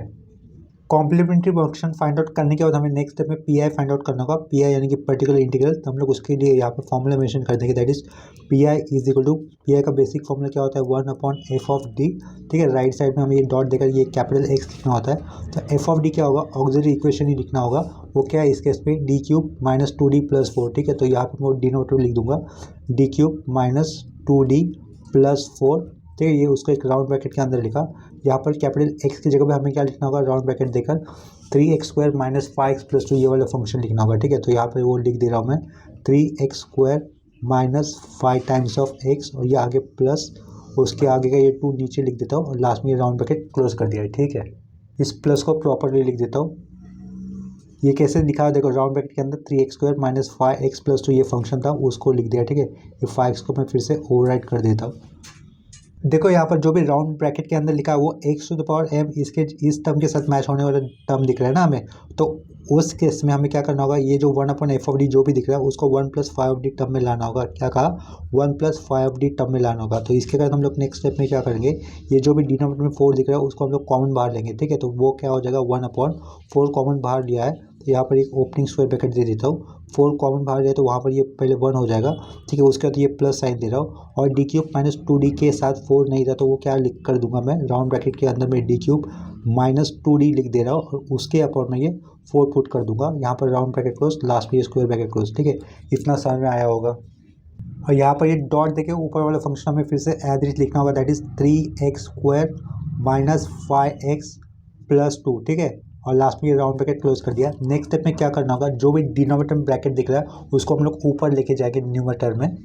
कॉम्प्लीमेंट्री फंक्शन फाइंड आउट करने के बाद हमें नेक्स्ट स्टेप में पी आई फाइंड आउट करना होगा, पी आई यानी कि पर्टिकुलर इंटीग्रल। तो हम लोग उसके लिए यहाँ पर फॉर्मूला मेंशन कर देंगे, that is P I is equal to, P I का बेसिक फॉर्मूला क्या होता है, 1/f(d), ठीक है। राइट साइड में हमें ये डॉट देकर ये कैपिटल एक्स लिखना होता है, तो f(d) क्या होगा, ऑक्सिलरी इक्वेशन ही लिखना होगा, वो क्या है इस केस पे D cube minus 2d plus 4, ठीक है। तो यहाँ पर मैं डिनोटर लिख दूंगा D cube minus 2d plus 4, ठीक है, ये उसको एक राउंड ब्रैकेट के अंदर लिखा। यहाँ पर कैपिटल एक्स की जगह पे हमें क्या लिखना होगा, राउंड ब्रैकेट देकर 3x square minus 5x plus 2 ये वाला फंक्शन लिखना होगा, ठीक है। तो यहाँ पर वो लिख दे रहा हूँ मैं 3x square minus 5 times of x, और ये आगे प्लस, उसके आगे का ये 2 नीचे लिख देता हूँ, और लास्ट में ये राउंड ब्रैकेट क्लोज कर दिया है, ठीक है। इस प्लस को प्रॉपरली लिख देता हूँ। ये कैसे लिखा है, देखो राउंड ब्रैकेट के अंदर 3x square minus 5x plus 2 ये फंक्शन था, उसको लिख दिया, ठीक है। ये 5x को मैं फिर से ओवरराइट कर देता हूँ। देखो यहाँ पर जो भी राउंड ब्रैकेट के अंदर लिखा है वो x to the power m, इसके इस टर्म के साथ मैच होने वाला टर्म दिख रहा है ना हमें, तो उस केस में हमें क्या करना होगा, ये जो 1/f(d) जो भी दिख रहा है उसको 1+5(d) टर्म में लाना होगा। क्या कहा, 1+5(d) टर्म में लाना होगा। तो इसके बाद हम लोग नेक्स्ट स्टेप में क्या करेंगे, ये जो भी डिनोमिनेटर में 4 दिख रहा है उसको हम लोग कॉमन बाहर लेंगे, ठीक है। तो वो क्या हो जाएगा, 1/4 कॉमन बाहर लिया है, तो यहाँ पर एक ओपनिंग स्क्वायर ब्रैकेट दे देता हूँ। 4 कॉमन बाहर लिया तो वहाँ पर ये पहले 1 हो जाएगा, ठीक है। उसके बाद ये प्लस साइन दे रहा हूँ, और d³ माइनस 2d के साथ 4 नहीं था तो वो क्या लिख कर दूंगा मैं, राउंड ब्रैकेट के अंदर में d³ माइनस 2d लिख दे रहा हूँ, और उसके अपॉन में ये 4 पुट कर दूंगा। यहाँ पर राउंड ब्रैकेट क्लोज, लास्ट में ये स्क्वायर ब्रैकेट क्लोज, ठीक है। इतना समझ में आया होगा। और यहाँ पर ये डॉट देके ऊपर वाला फंक्शन हमें फिर से एज इट इज लिखना होगा, that is 3x² minus 5x plus 2, ठीक है। और लास्ट में ये राउंड ब्रैकेट क्लोज कर दिया। नेक्स्ट स्टेप में क्या करना होगा, जो भी डिनोमिनेटर में ब्रैकेट दिख रहा है उसको हम लोग ऊपर लेके जाएंगे न्यूमरेटर में।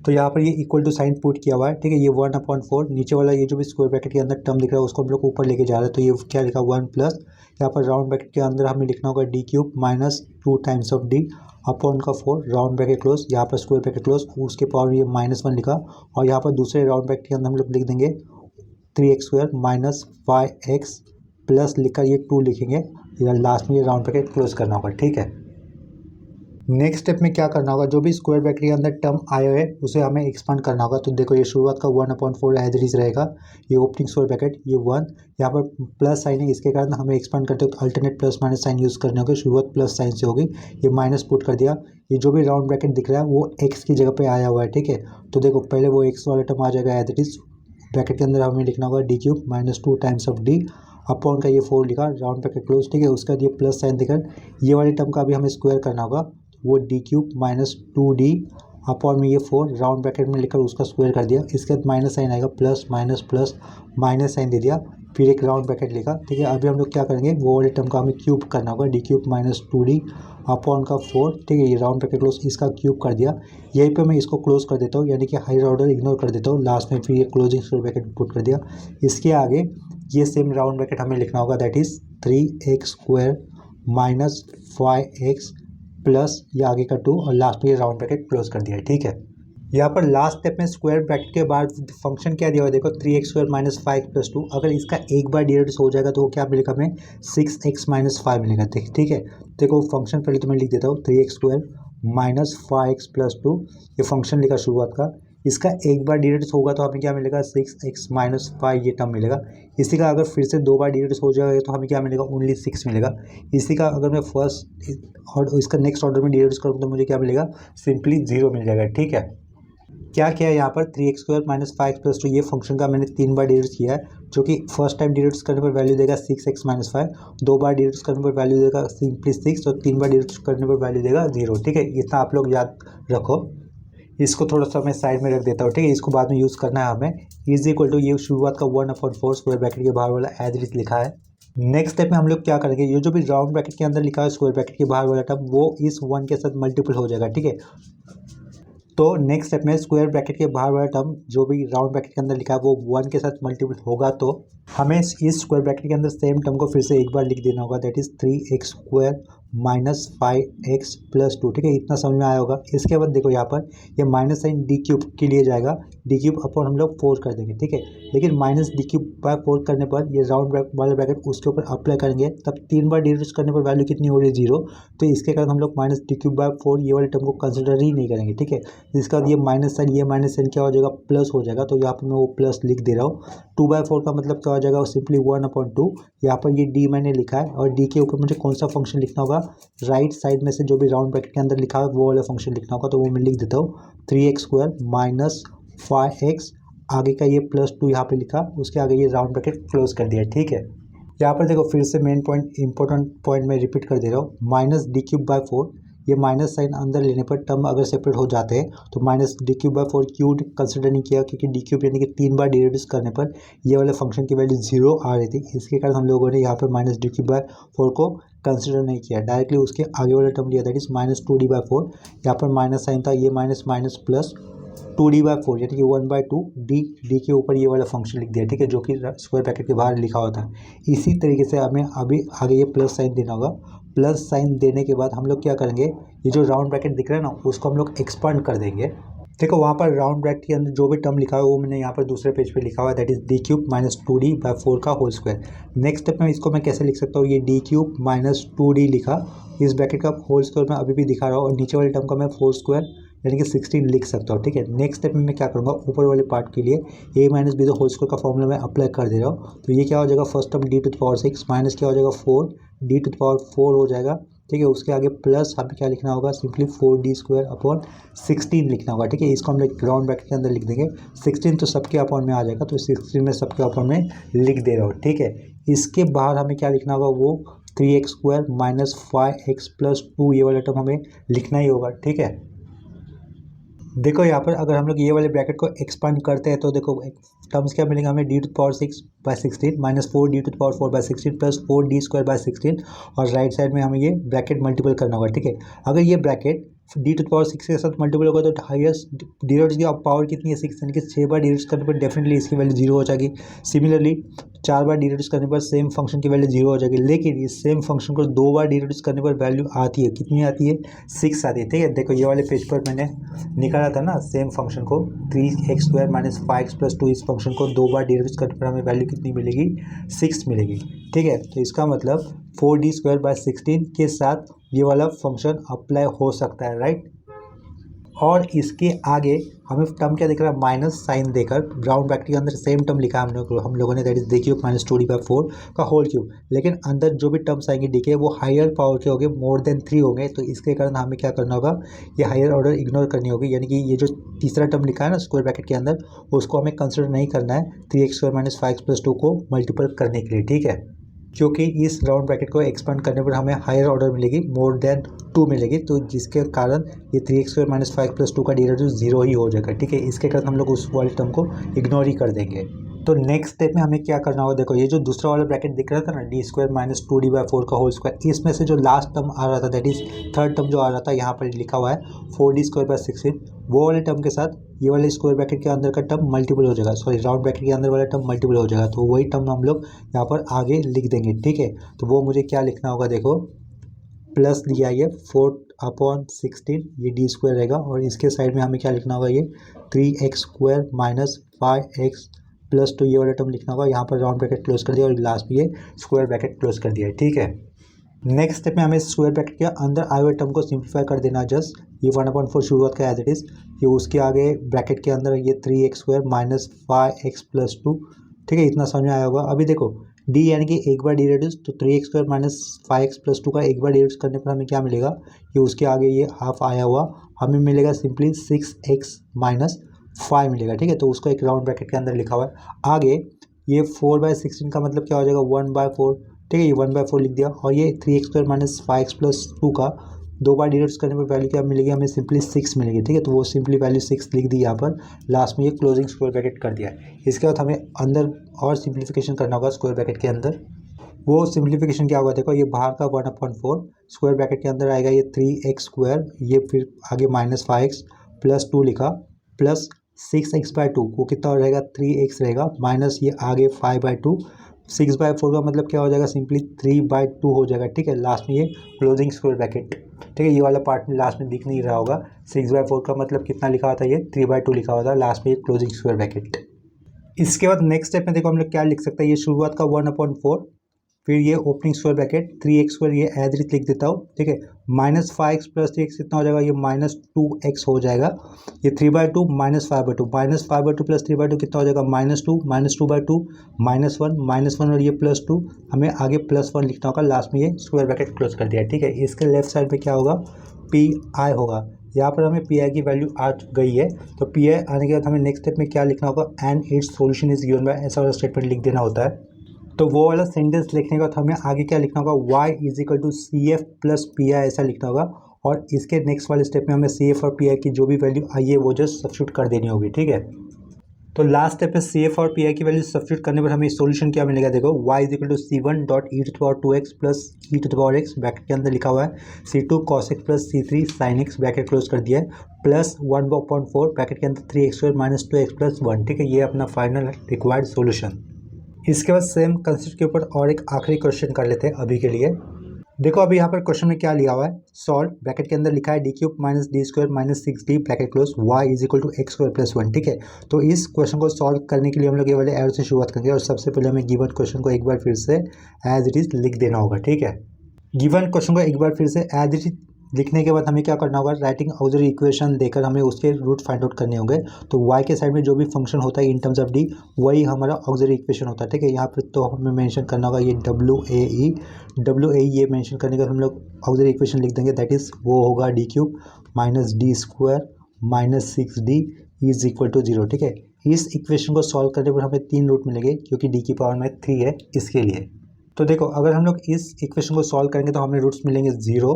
तो यहाँ पर ये इक्वल टू साइन पुट किया हुआ है, ठीक है। ये 1/4 नीचे वाला ये जो भी स्क्वायर ब्रैकेट के अंदर टर्म दिख रहा है उसको हम लोग ऊपर लेके जा रहे हैं। तो ये क्या लिखा, 1 प्लस, यहाँ पर राउंड ब्रैकेट के अंदर हमें लिखना होगा d³ minus 2 times of d upon का 4 राउंड ब्रैकेट क्लोज, यहाँ पर स्क्वायर ब्रैकेट क्लोज, उसके पावर ये -1 लिखा। और यहाँ पर दूसरे राउंड ब्रैकेट के अंदर हम लोग लिख देंगे 3x² माइनस 5x प्लस लिखकर ये 2 लिखेंगे, लास्ट में ये राउंड ब्रैकेट क्लोज करना होगा, ठीक है। नेक्स्ट स्टेप में क्या करना होगा, जो भी स्क्वायर ब्रैकेट के अंदर टर्म आया है उसे हमें एक्सपांड करना होगा। तो देखो ये शुरुआत का 1/4 एज इट इज रहेगा, ये ओपनिंग स्क्वायर ब्रैकेट, ये 1, यहाँ पर प्लस साइन है, इसके कारण हमें एक्सपांड करते हो alternate plus minus sign use करने होंगे। शुरुआत प्लस साइन से होगी, ये माइनस पुट कर दिया। ये जो भी राउंड ब्रैकेट दिख रहा है वो एक्स की जगह पर आया हुआ है, ठीक है। तो देखो पहले वो एक्स वाला टर्म आ जाएगा एज इट इज, ब्रैकेट के अंदर हमें लिखना होगा d³ minus 2 times of d upon का ये 4 लिखा, राउंड ब्रैकेट क्लोज, ठीक है। उसके बाद ये प्लस साइन दिखा, ये वाले टर्म का भी हमें स्क्वायर करना होगा, वो d³ माइनस 2d अपॉन में ये 4 राउंड ब्रैकेट में लिखकर उसका स्क्वायर कर दिया। इसके बाद माइनस साइन आएगा, plus minus plus minus sign दे दिया, फिर एक राउंड ब्रैकेट लिखा, ठीक है। अभी हम लोग क्या करेंगे, वो वाले टर्म का हमें क्यूब करना होगा, d³ माइनस 2d अपॉन का 4, ठीक है। ये राउंड ब्रैकेट क्लोज, इसका क्यूब कर दिया। यहीं पे मैं इसको क्लोज कर देता हूँ, यानी कि हायर ऑर्डर इग्नोर कर देता हूँ, लास्ट में फिर ये क्लोजिंग स्क्वायर ब्रैकेट पुट कर दिया। इसके आगे ये सेम राउंड ब्रैकेट हमें लिखना होगा, that is 3x² minus 5x plus ये आगे का 2, और लास्ट में ये राउंड ब्रैकेट क्लोज कर दिया है, ठीक है। यहाँ पर लास्ट स्टेप में स्क्वायर ब्रैकेट के बाद फंक्शन क्या दिया हुआ है, देखो 3x² माइनस 5 प्लस 2, अगर इसका एक बार डिवाइड हो जाएगा तो वो क्या मिलेगा हमें, 6x माइनस 5 मिलेगा, ठीक है। देखो फंक्शन पहले तो मैं लिख देता हूँ, 3x² माइनस 5x प्लस 2, ये फंक्शन लिखा शुरुआत का। इसका एक बार डिवाइड होगा तो हमें क्या मिलेगा, 6x माइनस 5 ये टर्म मिलेगा। इसी का अगर फिर से 2 बार डिवाइड हो जाएगा तो हमें क्या मिलेगा, ओनली 6 मिलेगा। इसी का अगर मैं फर्स्ट और इसका नेक्स्ट ऑर्डर में डिवाइड करूँ तो मुझे क्या मिलेगा, सिंपली 0 मिल जाएगा, ठीक है। क्या किया है यहाँ पर, 3x² माइनस 5 प्लस 2 ये फंक्शन का मैंने 3 बार डिवाइड किया है, जो कि फर्स्ट टाइम डिवाइड करने पर वैल्यू देगा 6x माइनस 5, 2 बार डिवाइड करने पर वैल्यू देगा सिंपली 6, और 3 बार डिवाइड करने पर वैल्यू देगा 0, ठीक है। इतना आप लोग याद रखो। इसको थोड़ा सा मैं साइड में रख देता हूँ, ठीक है। इसको बाद में यूज़ करना है हमें। इज इक्वल टू ये शुरुआत का 1/4 स्क्वायर ब्रैकेट के बाहर वाला एज इट इज लिखा है। नेक्स्ट स्टेप में हम लोग क्या करेंगे, ये जो भी राउंड ब्रैकेट के अंदर लिखा है स्क्वायर ब्रैकेट के बाहर वाला टर्म वो इस 1 के साथ मल्टीपल हो जाएगा, ठीक है। तो नेक्स्ट स्टेप में स्क्वायर ब्रैकेट के बाहर वाला टर्म जो भी राउंड ब्रैकेट के अंदर लिखा है वो 1 के साथ मल्टीपल होगा, तो हमें इस स्क्वायर ब्रैकेट के अंदर सेम टर्म को फिर से एक बार लिख देना होगा, that is 3x² minus 5x plus 2, ठीक है। इतना समझ में आया होगा। इसके बाद देखो यहाँ पर ये माइनस साइन d³ के लिए जाएगा, d³ अपॉन हम लोग 4 कर देंगे, ठीक है। लेकिन माइनस d³ बाय 4 करने पर ये राउंड वाला ब्रैकेट उसके ऊपर अप्लाई करेंगे, तब 3 बार डिवाइड करने पर वैल्यू कितनी हो रही है, 0। तो इसके कारण हम लोग माइनस d³ बाय 4 ये वाले टर्म को कंसिडर ही नहीं करेंगे, ठीक है। इसके बाद ये माइनस साइन क्या हो जाएगा, प्लस हो जाएगा। तो यहाँ पर मैं वो प्लस लिख दे रहा हूँ। 2/4 का मतलब क्या हो जाएगा, सिंपली 1/2। यहाँ पर ये d मैंने लिखा है, और d के ऊपर मुझे कौन सा फंक्शन लिखना होगा, राइट साइड में से जो भी राउंड ब्रैकेट के अंदर लिखा है वो वाला फंक्शन लिखना होगा। तो वो मैं लिख देता हूँ, 3x² माइनस 5x, आगे का ये प्लस 2 यहाँ पे लिखा, उसके आगे ये राउंड ब्रैकेट क्लोज कर दिया, ठीक है। यहाँ पर देखो फिर से मेन पॉइंट, इंपॉर्टेंट पॉइंट में रिपीट कर दे रहा हूँ, माइनस d³ बाय 4, ये माइनस साइन अंदर लेने पर टर्म अगर सेपरेट हो जाते हैं तो माइनस d³ बाय 4 क्यों कंसिडर नहीं किया, क्योंकि d³ यानी कि 3 बार डिवाइड करने पर ये वाले फंक्शन की वैल्यू 0 आ रही थी। इसके कारण हम लोगों ने यहाँ पर माइनस d³ बाय 4 को कंसिडर नहीं किया, डायरेक्टली उसके आगे वाला टर्म लिया, that is minus 2d bye 4। यहाँ पर माइनस साइन था, ये minus minus plus 2d bye 4 यानी कि 1/2 d के ऊपर ये वाला फंक्शन लिख दिया, ठीक है, जो कि स्क्वायर ब्रैकेट के बाहर लिखा होता है। इसी तरीके से हमें अभी आगे ये प्लस साइन देना होगा। प्लस साइन देने के बाद हम लोग क्या करेंगे, ये जो राउंड ब्रैकेट दिख रहा है ना उसको हम लोग एक्सपांड कर देंगे। देखो वहाँ पर राउंड ब्रैकेट के अंदर जो भी टर्म लिखा है वो मैंने यहाँ पर दूसरे पेज पे लिखा हुआ है, that is D cube minus 2d/4 का होल स्क्वायर। नेक्स्ट स्टेप में इसको मैं कैसे लिख सकता हूँ, ये डी क्यूब माइनस 2d लिखा, इस ब्रैकेट का होल स्क्वायर मैं अभी भी दिखा रहा हूँ, और नीचे वाले टर्म का मैं 4 स्क्वायर यानी कि 16 लिख सकता हूँ। ठीक है, नेक्स्ट स्टेप में मैं क्या करूँगा, ऊपर वाले पार्ट के लिए a minus B whole square का फॉर्मूला मैं अप्लाई कर दे रहा हूँ। तो ये क्या हो जाएगा, फर्स्ट टर्म d⁻6 माइनस क्या हो जाएगा 4 d⁻4 हो जाएगा। ठीक है, उसके आगे प्लस हमें क्या लिखना होगा, सिंपली 4d² अपॉन 16 लिखना होगा। ठीक है, इसको हम लोग राउंड ब्रैकेट के अंदर लिख देंगे। 16 तो सबके अपॉन में आ जाएगा, तो 16 में सबके अपॉन में लिख दे रहा हूँ। ठीक है, इसके बाहर हमें क्या लिखना होगा, वो 3x² माइनस 5x+2 ये वाला टर्म हमें लिखना ही होगा। ठीक है, देखो यहाँ पर अगर हम लोग ये वाले ब्रैकेट को एक्सपांड करते हैं तो देखो टर्म्स क्या मिलेंगे हमें, d⁻6/16 minus 4d⁻4/16 plus 4d²/16, और राइट साइड में हमें ये ब्रैकेट मल्टीपल करना होगा। ठीक है, अगर ये ब्रैकेट d⁻6 के साथ मल्टीपल होगा तो हाईएस्ट डिनोट्स की पावर कितनी है, 6, यानी कि 6 बार डिनोट्स करने पर डेफिनेटली इसकी वैल्यू 0 हो जाएगी। सिमिलरली 4 बार डिनोट्स करने पर सेम फंक्शन की वैल्यू 0 हो जाएगी, लेकिन इस सेम फंक्शन को 2 बार डिनोट्स करने पर वैल्यू आती है, कितनी आती है, 6 आती है। ठीक है, देखो ये वाले पेज पर मैंने निकाला था ना सेम फंक्शन को, 3x² माइनस 5x+2, इस फंक्शन को 2 बार डिनोट करने पर हमें वैल्यू कितनी मिलेगी, 6 मिलेगी। ठीक है, तो इसका मतलब 4d²/16 के साथ ये वाला फंक्शन अप्लाई हो सकता है, राइट। और इसके आगे हमें टर्म क्या दिख रहा है, माइनस साइन देकर राउंड ब्रैकेट के अंदर सेम टर्म लिखा है हम लोगों ने, that is D cube minus 2d/4 का होल क्यूब, लेकिन अंदर जो भी टर्म्स आएंगे डी के वो हायर पावर के होंगे, मोर देन 3 होंगे, तो इसके कारण हमें क्या करना होगा, ये हायर ऑर्डर इग्नोर करनी होगी, यानी कि ये जो तीसरा टर्म लिखा है ना स्क्वायर ब्रैकेट के अंदर, उसको हमें कंसिडर नहीं करना है 3x² माइनस 5x+2 को मल्टीपल करने के लिए। ठीक है, क्योंकि इस राउंड ब्रैकेट को एक्सपेंड करने पर हमें हायर ऑर्डर मिलेगी, मोर देन 2 मिलेगी, तो जिसके कारण ये 3x² माइनस 5+2 का डेरिवेटिव 0 ही हो जाएगा। ठीक है, इसके कारण हम लोग उस वाले टर्म को इग्नोर ही कर देंगे। तो नेक्स्ट स्टेप में हमें क्या करना होगा, देखो ये जो दूसरा वाला ब्रैकेट दिख रहा था ना, d² माइनस 2d/4 का होल स्क्वायर, इसमें से जो लास्ट टर्म आ रहा था, दैट इज थर्ड टर्म जो आ रहा था, यहाँ पर लिखा हुआ है 4d²/16, वो वाले टर्म के साथ ये वाले स्क्वायर ब्रैकेट के अंदर का टर्म मल्टीपल हो जाएगा, सॉरी राउंड ब्रैकेट के अंदर वाला टर्म मल्टीपल हो जाएगा, तो वही टर्म हम लोग यहाँ पर आगे लिख देंगे। ठीक है, तो वो मुझे क्या लिखना होगा, देखो प्लस दिया ये 4/16, ये d² रहेगा, और इसके साइड में हमें क्या लिखना होगा, ये 3x² माइनस 5x+2 ये वाला टर्म लिखना होगा। यहाँ पर राउंड ब्रैकेट क्लोज कर दिया और लास्ट में ये स्क्वायर ब्रैकेट क्लोज कर दिया है। ठीक है, नेक्स्ट स्टेप में हमें स्क्वायर ब्रैकेट के अंदर आए हुए टर्म को सिंप्लीफाई कर देना, जस्ट ये 1/4 शुरुआत का एज इट इज, ये उसके आगे ब्रैकेट के अंदर ये 3x² माइनस 5x+2। ठीक है, इतना समझ में आया होगा। अभी देखो d यानी कि एक बार डी रेड्यूस, तो 3x² माइनस 5x+2 का एक बार रेड्यूस करने पर हमें क्या मिलेगा, ये उसके आगे ये हाफ आया हुआ हमें मिलेगा सिंपली 6x माइनस 5 मिलेगा। ठीक है, तो उसको एक राउंड ब्रैकेट के अंदर लिखा हुआ है। आगे ये 4/16 का मतलब क्या हो जाएगा, 1/4। ठीक है, ये 1/4 लिख दिया, और ये 3x² माइनस 5x+2 का 2 बार डिवाइड करने पर वैल्यू क्या मिलेगी, हमें सिंपली 6 मिलेगी। ठीक है, तो वो सिंपली वैल्यू 6 लिख दी यहाँ पर, लास्ट में ये क्लोजिंग स्क्वायर ब्रैकेट कर दिया है। इसके बाद हमें अंदर और सिंप्लीफिकेशन करना होगा स्क्वायर ब्रैकेट के अंदर। वो सिंप्लीफिकेशन क्या होगा, देखो ये बाहर का 1/4 स्क्वायर ब्रैकेट के अंदर आएगा ये 3x², ये फिर आगे माइनस 5x+2 लिखा, प्लस 6x/2 वो कितना हो रहेगा, 3x रहेगा, माइनस ये आगे 5/2, 6/4 का मतलब क्या हो जाएगा, सिंपली 3/2 हो जाएगा। ठीक है, लास्ट में ये क्लोजिंग स्क्वायर ब्रैकेट। ठीक है, ये वाला पार्ट में लास्ट में दिख नहीं रहा होगा, 6/4 का मतलब कितना लिखा हुआ था, ये 3/2 लिखा हुआ था, लास्ट में ये क्लोजिंग स्क्वायर ब्रैकेट। इसके बाद नेक्स्ट स्टेप में देखो हम लोग क्या लिख सकते हैं, ये शुरुआत का 1/4, फिर ये ओपनिंग स्क्वायर ब्रैकेट 3x² ये एज इट लिख देता हूँ। ठीक है, माइनस 5x प्लस 3x कितना हो जाएगा, ये -2x हो जाएगा, ये 3/2 माइनस 5/2, माइनस 5/2 प्लस 3/2 कितना हो जाएगा, -2, -2/2 -1 और ये +2, हमें आगे +1 लिखना होगा, लास्ट में ये स्क्वायर ब्रैकेट क्लोज कर दिया। ठीक है, इसके लेफ्ट साइड पे क्या होगा, PI होगा, यहाँ पर हमें PI की वैल्यू आ गई है, तो PI आने के बाद हमें नेक्स्ट स्टेप में क्या लिखना होगा, and it's solution is given by, ऐसा वाला स्टेटमेंट लिख देना होता है। तो वो वाला सेंटेंस लिखने के बाद हमें आगे क्या लिखना होगा, y = CF प्लस PI ऐसा लिखना होगा, और इसके नेक्स्ट वाले स्टेप में हमें CF और PI की जो भी वैल्यू आई है वो जस्ट सब्स्टिट्यूट कर देनी होगी। ठीक है, तो लास्ट स्टेप में CF और PI की वैल्यू सब्स्टिट्यूट करने पर हमें सॉल्यूशन क्या मिलेगा, देखो y = C1.e⁻2x plus e⁻x bracket के अंदर लिखा हुआ है, C2 cos x plus C3 sin x bracket close कर दिया है, प्लस 1/4 ब्रैकेट के अंदर 3x² माइनस 2x प्लस 1। ठीक है, ये अपना फाइनल रिक्वायर्ड सॉल्यूशन। इसके बाद सेम कंसेप्ट के ऊपर और एक आखिरी क्वेश्चन कर लेते हैं अभी के लिए। देखो अभी यहाँ पर क्वेश्चन में क्या लिखा हुआ है, सॉल्व ब्रैकेट के अंदर लिखा है D cube minus D square minus 6d bracket close y is equal to x square plus 1। ठीक है, तो इस क्वेश्चन को सॉल्व करने के लिए हम लोग ये वाले एरो से शुरुआत करेंगे और सबसे पहले हमें गिवन क्वेश्चन को एक बार फिर से एज इट इज लिख देना होगा। ठीक है, गिवन क्वेश्चन को एक बार फिर से एज इट इज लिखने के बाद हमें क्या करना होगा, राइटिंग ऑक्सिलरी इक्वेशन देकर हमें उसके रूट फाइंड आउट करने होंगे। तो y के साइड में जो भी फंक्शन होता है इन टर्म्स ऑफ d वही हमारा ऑक्सिलरी इक्वेशन होता है। ठीक है, यहाँ पर तो हमें मेंशन करना होगा ये डब्ल्यू ए ये मेंशन करने के बाद हम लोग ऑक्सिलरी इक्वेशन लिख देंगे, दैट इज वो होगा D cube minus D square minus 6d is equal to 0। ठीक है, इस इक्वेशन को सॉल्व करने पर हमें 3 रूट मिलेंगे क्योंकि d की पावर में 3 है इसके लिए। तो देखो अगर हम लोग इस इक्वेशन को सॉल्व करेंगे तो हमें रूट्स मिलेंगे 0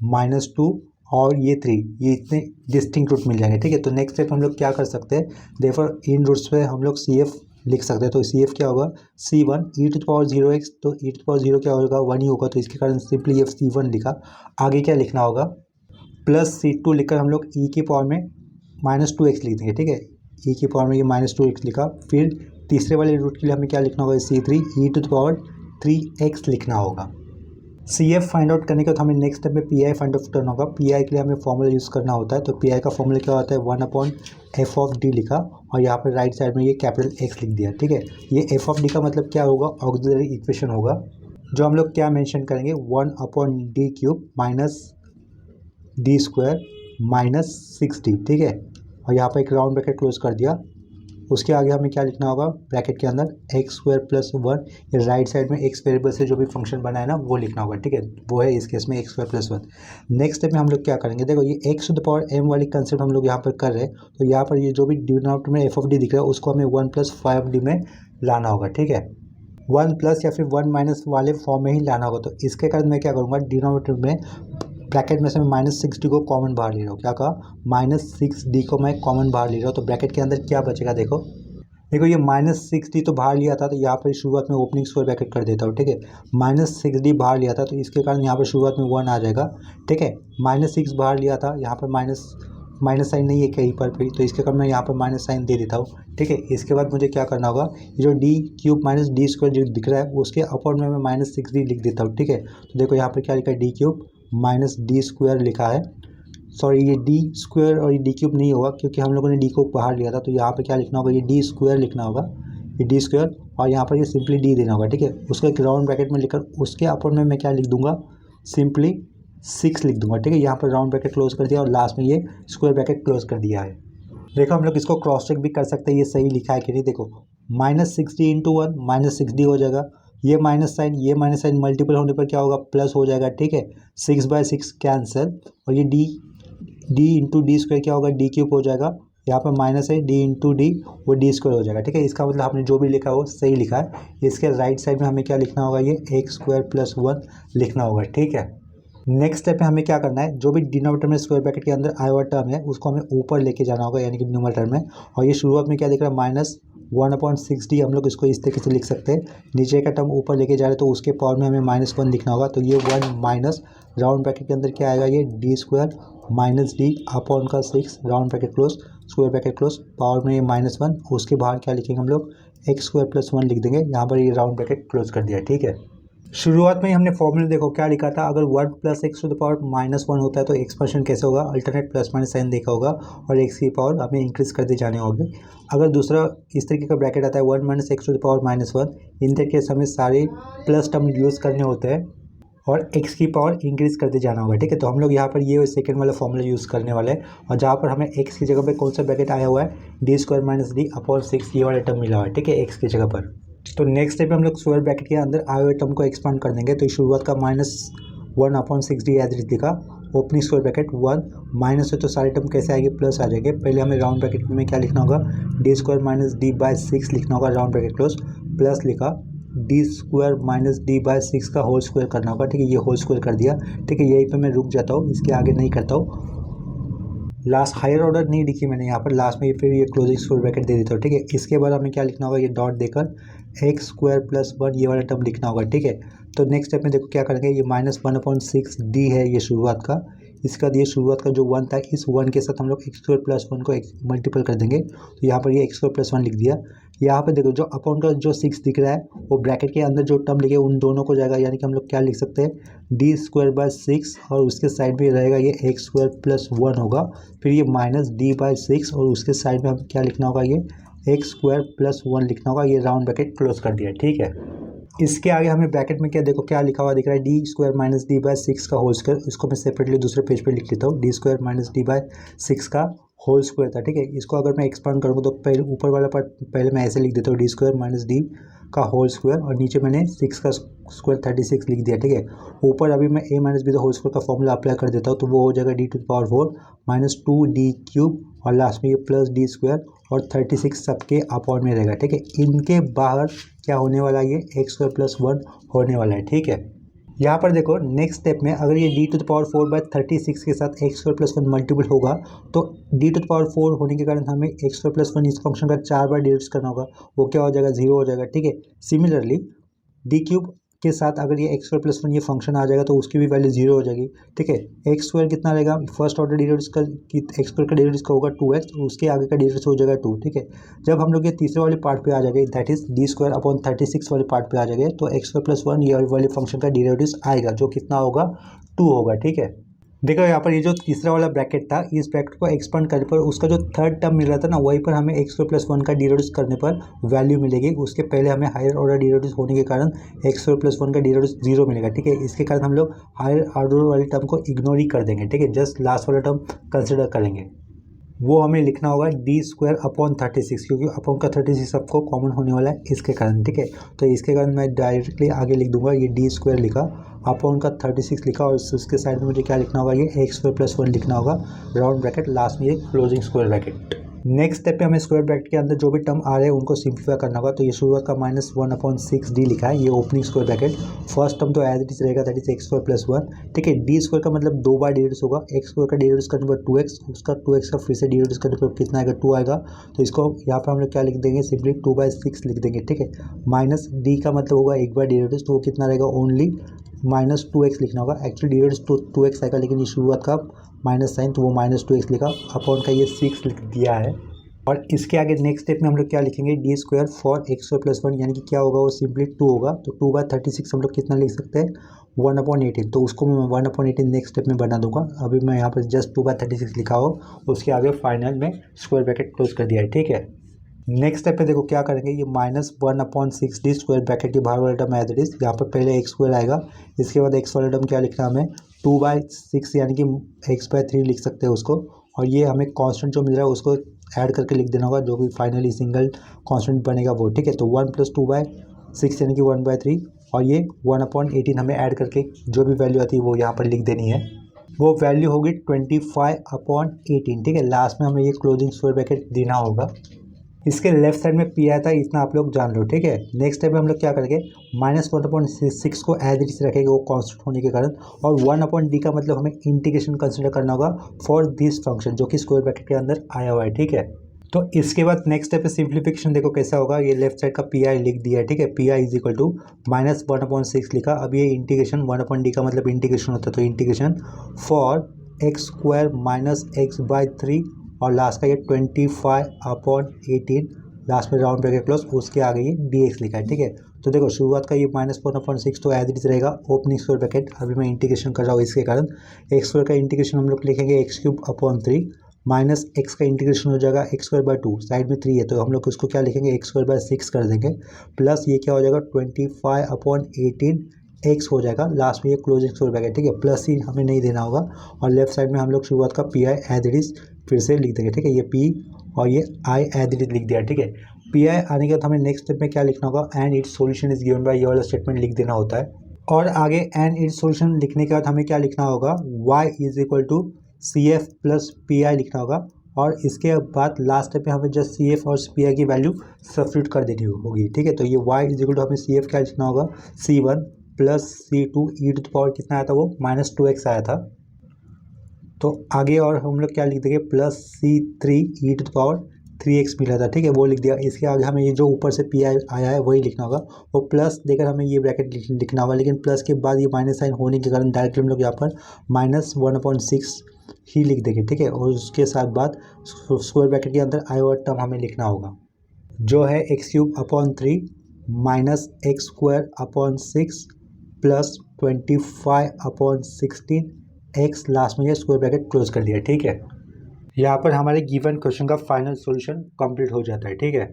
-2 और ये 3, ये इतने डिस्टिंक्ट रूट मिल जाएंगे। ठीक है, तो नेक्स्ट स्टेप हम लोग क्या कर सकते हैं, देयरफॉर इन रूट्स पे हम लोग CF लिख सकते हैं। तो CF क्या होगा, C1 e to the power 0x, तो e टू द पावर 0 क्या होगा, 1 ही होगा, तो इसके कारण सिंपली ये C1 लिखा। आगे क्या लिखना होगा, प्लस C2 लिखकर हम लोग e की पावर में -2x लिख देंगे। ठीक है, e की पावर में ये -2x लिखा। फिर तीसरे वाले रूट के लिए हमें क्या लिखना होगा, C3 e to the power 3x लिखना होगा। CF फाइंड आउट करने के बाद हमें नेक्स्ट स्टेप में PI फाइंड आउट करना होगा। PI के लिए हमें फॉर्मूला यूज़ करना होता है। तो PI का फॉर्मूला क्या होता है, 1/f(d) लिखा और यहाँ पर राइट साइड में ये कैपिटल X लिख दिया। ठीक है, ये f(d) का मतलब क्या होगा, ऑक्सिलरी इक्वेशन होगा, जो हम लोग क्या मेंशन करेंगे, 1/d³ minus D square minus 6d। ठीक है, और यहाँ पर एक राउंड ब्रैकेट क्लोज कर दिया। उसके आगे हमें क्या लिखना होगा, ब्रैकेट के अंदर एक्स स्क्वायर प्लस 1, ये राइट साइड में एक्स वेरिएबल से जो भी फंक्शन बना है ना वो लिखना होगा। ठीक है, वो है इस केस में x square plus 1। Next step में हम लोग क्या करेंगे, देखो ये x to the power m वाली कंसेप्ट हम लोग यहाँ पर कर रहे हैं। तो यहाँ पर ये जो भी डिनोमिनेटर में f(d) दिख रहा है उसको हमें 1 + 5d में लाना होगा। ठीक है, 1 प्लस या फिर 1 - वाले फॉर्म में ही लाना होगा। तो इसके कारण मैं क्या करूँगा, डिनोमिनेटर में ब्रैकेट में से मैं -6d को कॉमन बाहर ले रहा हूँ। क्या कहा, -6d को मैं कॉमन बाहर ले रहा हूँ। तो ब्रैकेट के अंदर क्या बचेगा, देखो ये -6d तो बाहर लिया था, तो यहाँ पर शुरुआत में ओपनिंग स्क्वायर ब्रैकेट कर देता हूँ। ठीक है, -6d बाहर लिया था तो इसके कारण यहाँ पर शुरुआत में 1 आ जाएगा। ठीक है, -6 बाहर लिया था, यहाँ पर माइनस साइन नहीं है कहीं पर भी, तो इसके कारण मैं यहाँ पर माइनस साइन दे देता हूँ। ठीक है, इसके बाद मुझे क्या करना होगा, ये जो d³ माइनस डी स्क्वायर जो दिख रहा है उसके अपर में मैं -6d लिख देता हूँ। ठीक है, तो देखो यहाँ पर क्या लिखा है, d³ माइनस डी स्क्वायर लिखा है। सॉरी, ये डी स्क्वायर और ये d³ नहीं होगा क्योंकि हम लोगों ने d को बाहर लिया था। तो यहाँ पे क्या लिखना होगा, ये d स्क्वायर लिखना होगा, ये d स्क्वायर, और यहाँ पर ये सिंपली d देना होगा। ठीक है, उसको एक राउंड ब्रैकेट में लिखकर उसके अपर में मैं क्या लिख दूंगा, सिंपली 6 लिख दूंगा। ठीक है, यहाँ पर राउंड ब्रैकेट क्लोज कर दिया और लास्ट में ये स्क्वायर ब्रैकेट क्लोज कर दिया है। देखो हम लोग इसको क्रॉस चेक भी कर सकते हैं, ये सही लिखा है कि नहीं। देखो -60 × 1 -6d हो जाएगा, ये माइनस साइन मल्टीपल होने पर क्या होगा, प्लस हो जाएगा। ठीक है, 6/6 कैंसिल, और ये d इंटू डी स्क्वायर क्या होगा, d³ हो जाएगा। यहाँ पर माइनस है, d इंटू डी वो डी स्क्वायर हो जाएगा। ठीक है, इसका मतलब आपने जो भी लिखा है वो सही लिखा है। इसके राइट साइड में हमें क्या लिखना होगा, ये एक्स स्क्वायर प्लस 1 लिखना होगा। ठीक है, नेक्स्ट स्टेप में हमें क्या करना है, जो भी डिनोमिनेटर में स्क्वायर ब्रैकेट के अंदर आया हुआ टर्म है उसको हमें ऊपर लेके जाना होगा, यानी कि न्यूमरेटर में। और ये शुरुआत में क्या दिख रहा है, -1/6d, हम लोग इसको इस तरीके से लिख सकते हैं। नीचे का टर्म ऊपर लेके जा रहे हैं तो उसके पावर में हमें -1 लिखना होगा। तो ये 1 माइनस राउंड ब्रैकेट के अंदर क्या आएगा, ये D square minus D upon का 6 round bracket close square bracket close, power में ये -1, उसके बाहर क्या लिखेंगे हम लोग, एक्स स्क्वायर प्लस 1 लिख देंगे। यहाँ पर ये राउंड ब्रैकेट क्लोज कर दिया। ठीक है, शुरुआत में ही हमने फॉर्मूला देखो क्या लिखा था, अगर 1 + x टू द पावर -1 होता है तो एक्सपेंशन कैसे होगा, अल्टरनेट प्लस माइनस साइन देखा होगा और x की पावर हमें इंक्रीज करते जाने होंगे। अगर दूसरा इस तरीके का ब्रैकेट आता है 1 - x टू द पावर -1, इन तरीके से हमें सारे प्लस टर्म यूज़ करने होते हैं और x की पावर इंक्रीज करते जाना होगा। ठीक है, तो हम लोग यहाँ पर ये सेकंड वाला फॉर्मूला यूज़ करने वाले हैं, और जहाँ पर हमें x की जगह पे कौन सा ब्रैकेट आया हुआ है, d² माइनस डी अपॉन 6 ये वाला टर्म मिला हुआ है। ठीक है, x की जगह पर। तो नेक्स्ट स्टेप में हम लोग स्क्वायर ब्रैकेट के अंदर आए हुए टर्म को एक्सपांड कर देंगे। तो शुरुआत का -1/6d एज इट लिखा, ओपनिंग स्क्वायर ब्रैकेट 1 माइनस है तो सारे टर्म कैसे आएंगे, प्लस आ जाएंगे। पहले हमें राउंड ब्रैकेट में क्या लिखना होगा, d² माइनस d/6 लिखना होगा, राउंड ब्रैकेट क्लोज, प्लस लिखा d² माइनस d/6 का होल स्क्वायर करना होगा। ठीक है, ये होल स्क्वायर कर दिया। ठीक है, यहीं पे मैं रुक जाता हूँ, इसके आगे नहीं करता हूँ। लास्ट हायर ऑर्डर नहीं लिखी मैंने यहाँ पर, लास्ट में फिर ये क्लोजिंग स्क्वायर ब्रैकेट दे देता हूँ। ठीक है, इसके बाद हमें क्या लिखना होगा, ये डॉट देकर एक्स स्क्वायर प्लस 1 ये वाला टर्म लिखना होगा। ठीक है, तो नेक्स्ट स्टेप में देखो क्या करेंगे, ये -1/6d है ये शुरुआत का, इसका ये शुरुआत का जो 1 था, इस 1 के साथ हम लोग एक्स स्क्वायर प्लस 1 को मल्टीपल कर देंगे, तो यहाँ पर ये एक्स स्क्वायर प्लस 1 लिख दिया। यहाँ पे देखो जो अपॉन का जो 6 दिख रहा है वो ब्रैकेट के अंदर जो टर्म लिखे उन दोनों को जाएगा, यानी कि हम लोग क्या लिख सकते हैं डी स्क्वायर बाय 6 और उसके साइड में रहेगा ये एक्स स्क्वायर प्लस 1 होगा, फिर ये माइनस डी बाय 6 और उसके साइड में हम क्या लिखना होगा ये एक्स स्क्वायर प्लस 1 लिखना होगा। ये राउंड ब्रैकेट क्लोज कर दिया, ठीक है। इसके आगे हमें ब्रैकेट में क्या देखो क्या लिखा हुआ दिख रहा है d square minus d by 6 का होल स्क्वायर। इसको मैं सेपरेटली दूसरे पेज पे लिख लेता हूँ, d square minus d by 6 का होल स्क्वायर था, ठीक है। इसको अगर मैं एक्सपांड करूँगा तो पहले ऊपर वाला पार्ट पहले मैं ऐसे लिख देता हूँ डी स्क्वायर माइनस डी का होल स्क्वायर और नीचे मैंने 6 का स्क्वायर 36 लिख दिया, ठीक है। ऊपर अभी मैं a minus b the whole square का फॉर्मूला अप्लाई कर देता हूँ, तो वो हो जाएगा d to the power 4 minus 2d cube और लास्ट में ये प्लस डी स्क्वायर और 36 सबके अपॉन में रहेगा, ठीक है। इनके बाहर क्या होने वाला है, ये एक्स स्क्वायर प्लस 1 होने वाला है, ठीक है। यहाँ पर देखो नेक्स्ट स्टेप में अगर ये d to the power 4 by 36 के साथ एक्स स्क्वायर प्लस 1 मल्टीपल होगा तो डी टू द पावर 4 होने के कारण हमें एक्स स्क्वायर प्लस 1 इस फंक्शन का 4 बार डिवाइड करना होगा, वो क्या हो जाएगा 0 हो जाएगा, ठीक है। सिमिलरली डी क्यूब के साथ अगर ये एक्स स्क्वायर प्लस 1 ये फंक्शन आ जाएगा तो उसकी भी वैल्यू 0 हो जाएगी, ठीक है। एक्स स्क्वायर कितना रहेगा, फर्स्ट ऑर्डर डेरिवेटिव का एक्स स्क्वायर का डेरिवेटिव का होगा 2x, उसके आगे का डेरिवेटिव हो जाएगा 2, ठीक है। जब हम लोग ये तीसरे वाले पार्ट पे आ जाएंगे that is D square upon 36 वाले पार्ट पे आ जाएंगे तो एक्स स्क्वायर प्लस 1 ये वाले फंक्शन का डेरिवेटिव आएगा जो कितना होगा 2 होगा, ठीक है। देखो यहाँ पर ये जो तीसरा वाला ब्रैकेट था इस ब्रैकेट को एक्सपांड करने पर उसका जो थर्ड टर्म मिल रहा था ना वहीं पर हमें एक्स स्क्वायर प्लस 1 का डेरिवेटिव करने पर वैल्यू मिलेगी। उसके पहले हमें हायर ऑर्डर डेरिवेटिव होने के कारण एक्स स्क्वायर प्लस 1 का डेरिवेटिव 0 मिलेगा, ठीक है। इसके कारण हम लोग हायर ऑर्डर वाले टर्म को इग्नोर ही कर देंगे, ठीक है। जस्ट लास्ट वाला टर्म कंसिडर करेंगे, वो हमें लिखना होगा डी स्क्वायर अपॉन 36 क्योंकि अपॉन का 36 सबको कॉमन होने वाला है इसके कारण, ठीक है। तो इसके कारण मैं डायरेक्टली आगे लिख दूंगा ये डी स्क्वायर लिखा अपॉन का 36 लिखा और उसके साइड में मुझे क्या लिखना होगा ये एक्स स्क्वायर प्लस 1 लिखना होगा राउंड ब्रैकेट लास्ट में ये closing square bracket. Next step पे हमें स्क्वायर ब्रैकेट के अंदर जो भी टर्म आ रहे हैं उनको सिंप्लीफाई करना होगा। तो ये शुरुआत का माइनस 1/6d लिखा है, ये opening square bracket. First term तो एज इट इज रहेगा that is x square plus 1, ठीक है। डी स्क्वायर का मतलब 2 बार डेरिवेटिव होगा, एक्स स्क्वायर का डेरिवेटिव करने पर 2x, उसका 2x का फिर से डेरिवेटिव करने पर कितना आएगा 2 आएगा। तो इसको यहाँ पर हम लोग क्या लिख देंगे सिंपली 2/6 लिख देंगे, ठीक है। माइनस डी का मतलब होगा एक बार डेरिवेटिव, तो वो कितना रहेगा ओनली माइनस 2x लिखना होगा। एक्चुअली डेरिवेटिव तो 2x आएगा लेकिन ये शुरुआत का माइनस साइन तो वो माइनस 2x लिखा अपॉन का ये 6 लिख दिया है। और इसके आगे नेक्स्ट स्टेप में हम लोग क्या लिखेंगे D square for x square plus 1 यानी कि क्या होगा वो सिंपली 2 होगा। तो 2/36 हम लोग कितना लिख सकते हैं 1/18, तो उसको मैं 1/18 नेक्स्ट स्टेप में बना दूंगा। अभी मैं यहाँ पर जस्ट 2/36 लिखा हो उसके आगे फाइनल में स्क्वायर ब्रैकेट क्लोज कर दिया है, ठीक है। नेक्स्ट स्टेप पे देखो क्या करेंगे ये -1/6d स्क्वायर ब्रैकेट के बाहर वाला टर्म एज इट इज, यहाँ पर पहले एक्स स्क्वायर आएगा, इसके बाद एक्स वाला टर्म क्या लिखना है हमें 2/6 यानी कि x/3 लिख सकते हैं उसको। और ये हमें कांस्टेंट जो मिल रहा है उसको ऐड करके लिख देना होगा जो भी फाइनली सिंगल कांस्टेंट बनेगा वो, ठीक है। तो 1 + 2/6 यानी कि 1/3 और ये 1/18 हमें ऐड करके जो भी वैल्यू आती है वो यहाँ पर लिख देनी है। वो वैल्यू होगी 25/18, ठीक है। लास्ट में हमें ये क्लोजिंग स्क्वायर ब्रैकेट देना होगा। इसके लेफ्ट साइड में पी आया था इतना आप लोग जान लो, ठीक है। नेक्स्ट स्टेप में हम लोग क्या करेंगे -1/6 को एज इट इज रखेंगे वो कांस्टेंट होने के कारण, और 1/d का मतलब हमें इंटीग्रेशन कंसिडर करना होगा फॉर दिस फंक्शन जो कि स्क्वायर ब्रैकेट के अंदर आया हुआ है, ठीक है। तो इसके बाद नेक्स्ट स्टेप पे सिंप्लीफिकेशन देखो कैसा होगा, ये लेफ्ट साइड का पी आई लिख दिया है, ठीक है। P I is equal to -1/6 लिखा। अब ये इंटीग्रेशन 1/d का मतलब इंटीग्रेशन होता है तो integration for x square minus x/3 और लास्ट का ये 25/18 लास्ट में राउंड ब्रैकेट क्लोज, उसके आगे ये dx लिखा है, ठीक है। तो देखो शुरुआत का ये -1/6 तो एज इट इज रहेगा ओपनिंग स्क्वायर ब्रैकेट। अभी मैं इंटीग्रेशन कर रहा हूँ इसके कारण एक्स स्क्वायर का इंटीग्रेशन हम लोग लिखेंगे x³ माइनस एक्स का इंटीग्रेशन हो जाएगा x²/2, साइड में 3 है तो हम लोग उसको क्या लिखेंगे x²/6 कर देंगे, प्लस ये क्या हो जाएगा 25/18 एक्स हो जाएगा। लास्ट में ये क्लोजिंग स्क्वायर ब्रैकेट, ठीक है। प्लस ही हमें नहीं देना होगा और लेफ्ट साइड में हम लोग शुरुआत का P I as it is फिर से लिख देंगे, ठीक है। ये पी और ये आई एज इट इज लिख दिया, ठीक है। पी आई आने के बाद हमें नेक्स्ट स्टेप में क्या लिखना होगा and it's solution is given bye ये वाला स्टेटमेंट लिख देना होता है। और आगे एंड इट्स सॉल्यूशन लिखने के बाद हमें क्या लिखना होगा y = CF + PI लिखना होगा। और इसके बाद लास्ट स्टेप में हमें जस्ट CF और PI की वैल्यू सब्स्टिट्यूट कर देनी होगी, ठीक है। तो ये y = हमें CF क्या लिखना होगा C1 + C2 e to the power कितना आया था वो -2x आया था। तो आगे और हम लोग क्या लिख देंगे +C3 e to the power 3x मिला था, ठीक है, वो लिख दिया। इसके आगे हमें ये जो ऊपर से पी आया है वही लिखना होगा, वो प्लस देकर हमें ये ब्रैकेट लिखना होगा, लेकिन प्लस के बाद ये माइनस साइन होने के कारण डायरेक्टली हम लोग यहाँ पर -1/6 ही लिख देंगे, ठीक है। और उसके साथ बाद स्क्वायर ब्रैकेट के अंदर आई और टर्म हमें लिखना होगा, जो है x³ minus x² 6 + 25/16 x, last में ये स्क्वायर ब्रैकेट क्लोज कर दिया, ठीक है। यहाँ पर हमारे गिवन क्वेश्चन का फाइनल सॉल्यूशन कंप्लीट हो जाता है, ठीक है।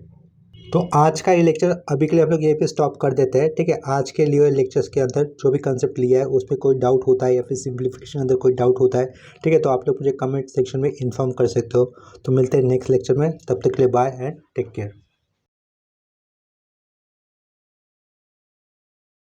तो आज का ये लेक्चर अभी के लिए हम लोग यहीं पे स्टॉप कर देते हैं, ठीक है। आज के लिए लेक्चर्स के अंदर जो भी कंसेप्ट लिया है उस पर कोई डाउट होता है या फिर सिंप्लीफिकेशन अंदर कोई डाउट होता है, ठीक है, तो आप लोग मुझे कमेंट सेक्शन में इन्फॉर्म कर सकते हो। तो मिलते हैं नेक्स्ट लेक्चर में, तब तक के लिए बाय एंड टेक केयर।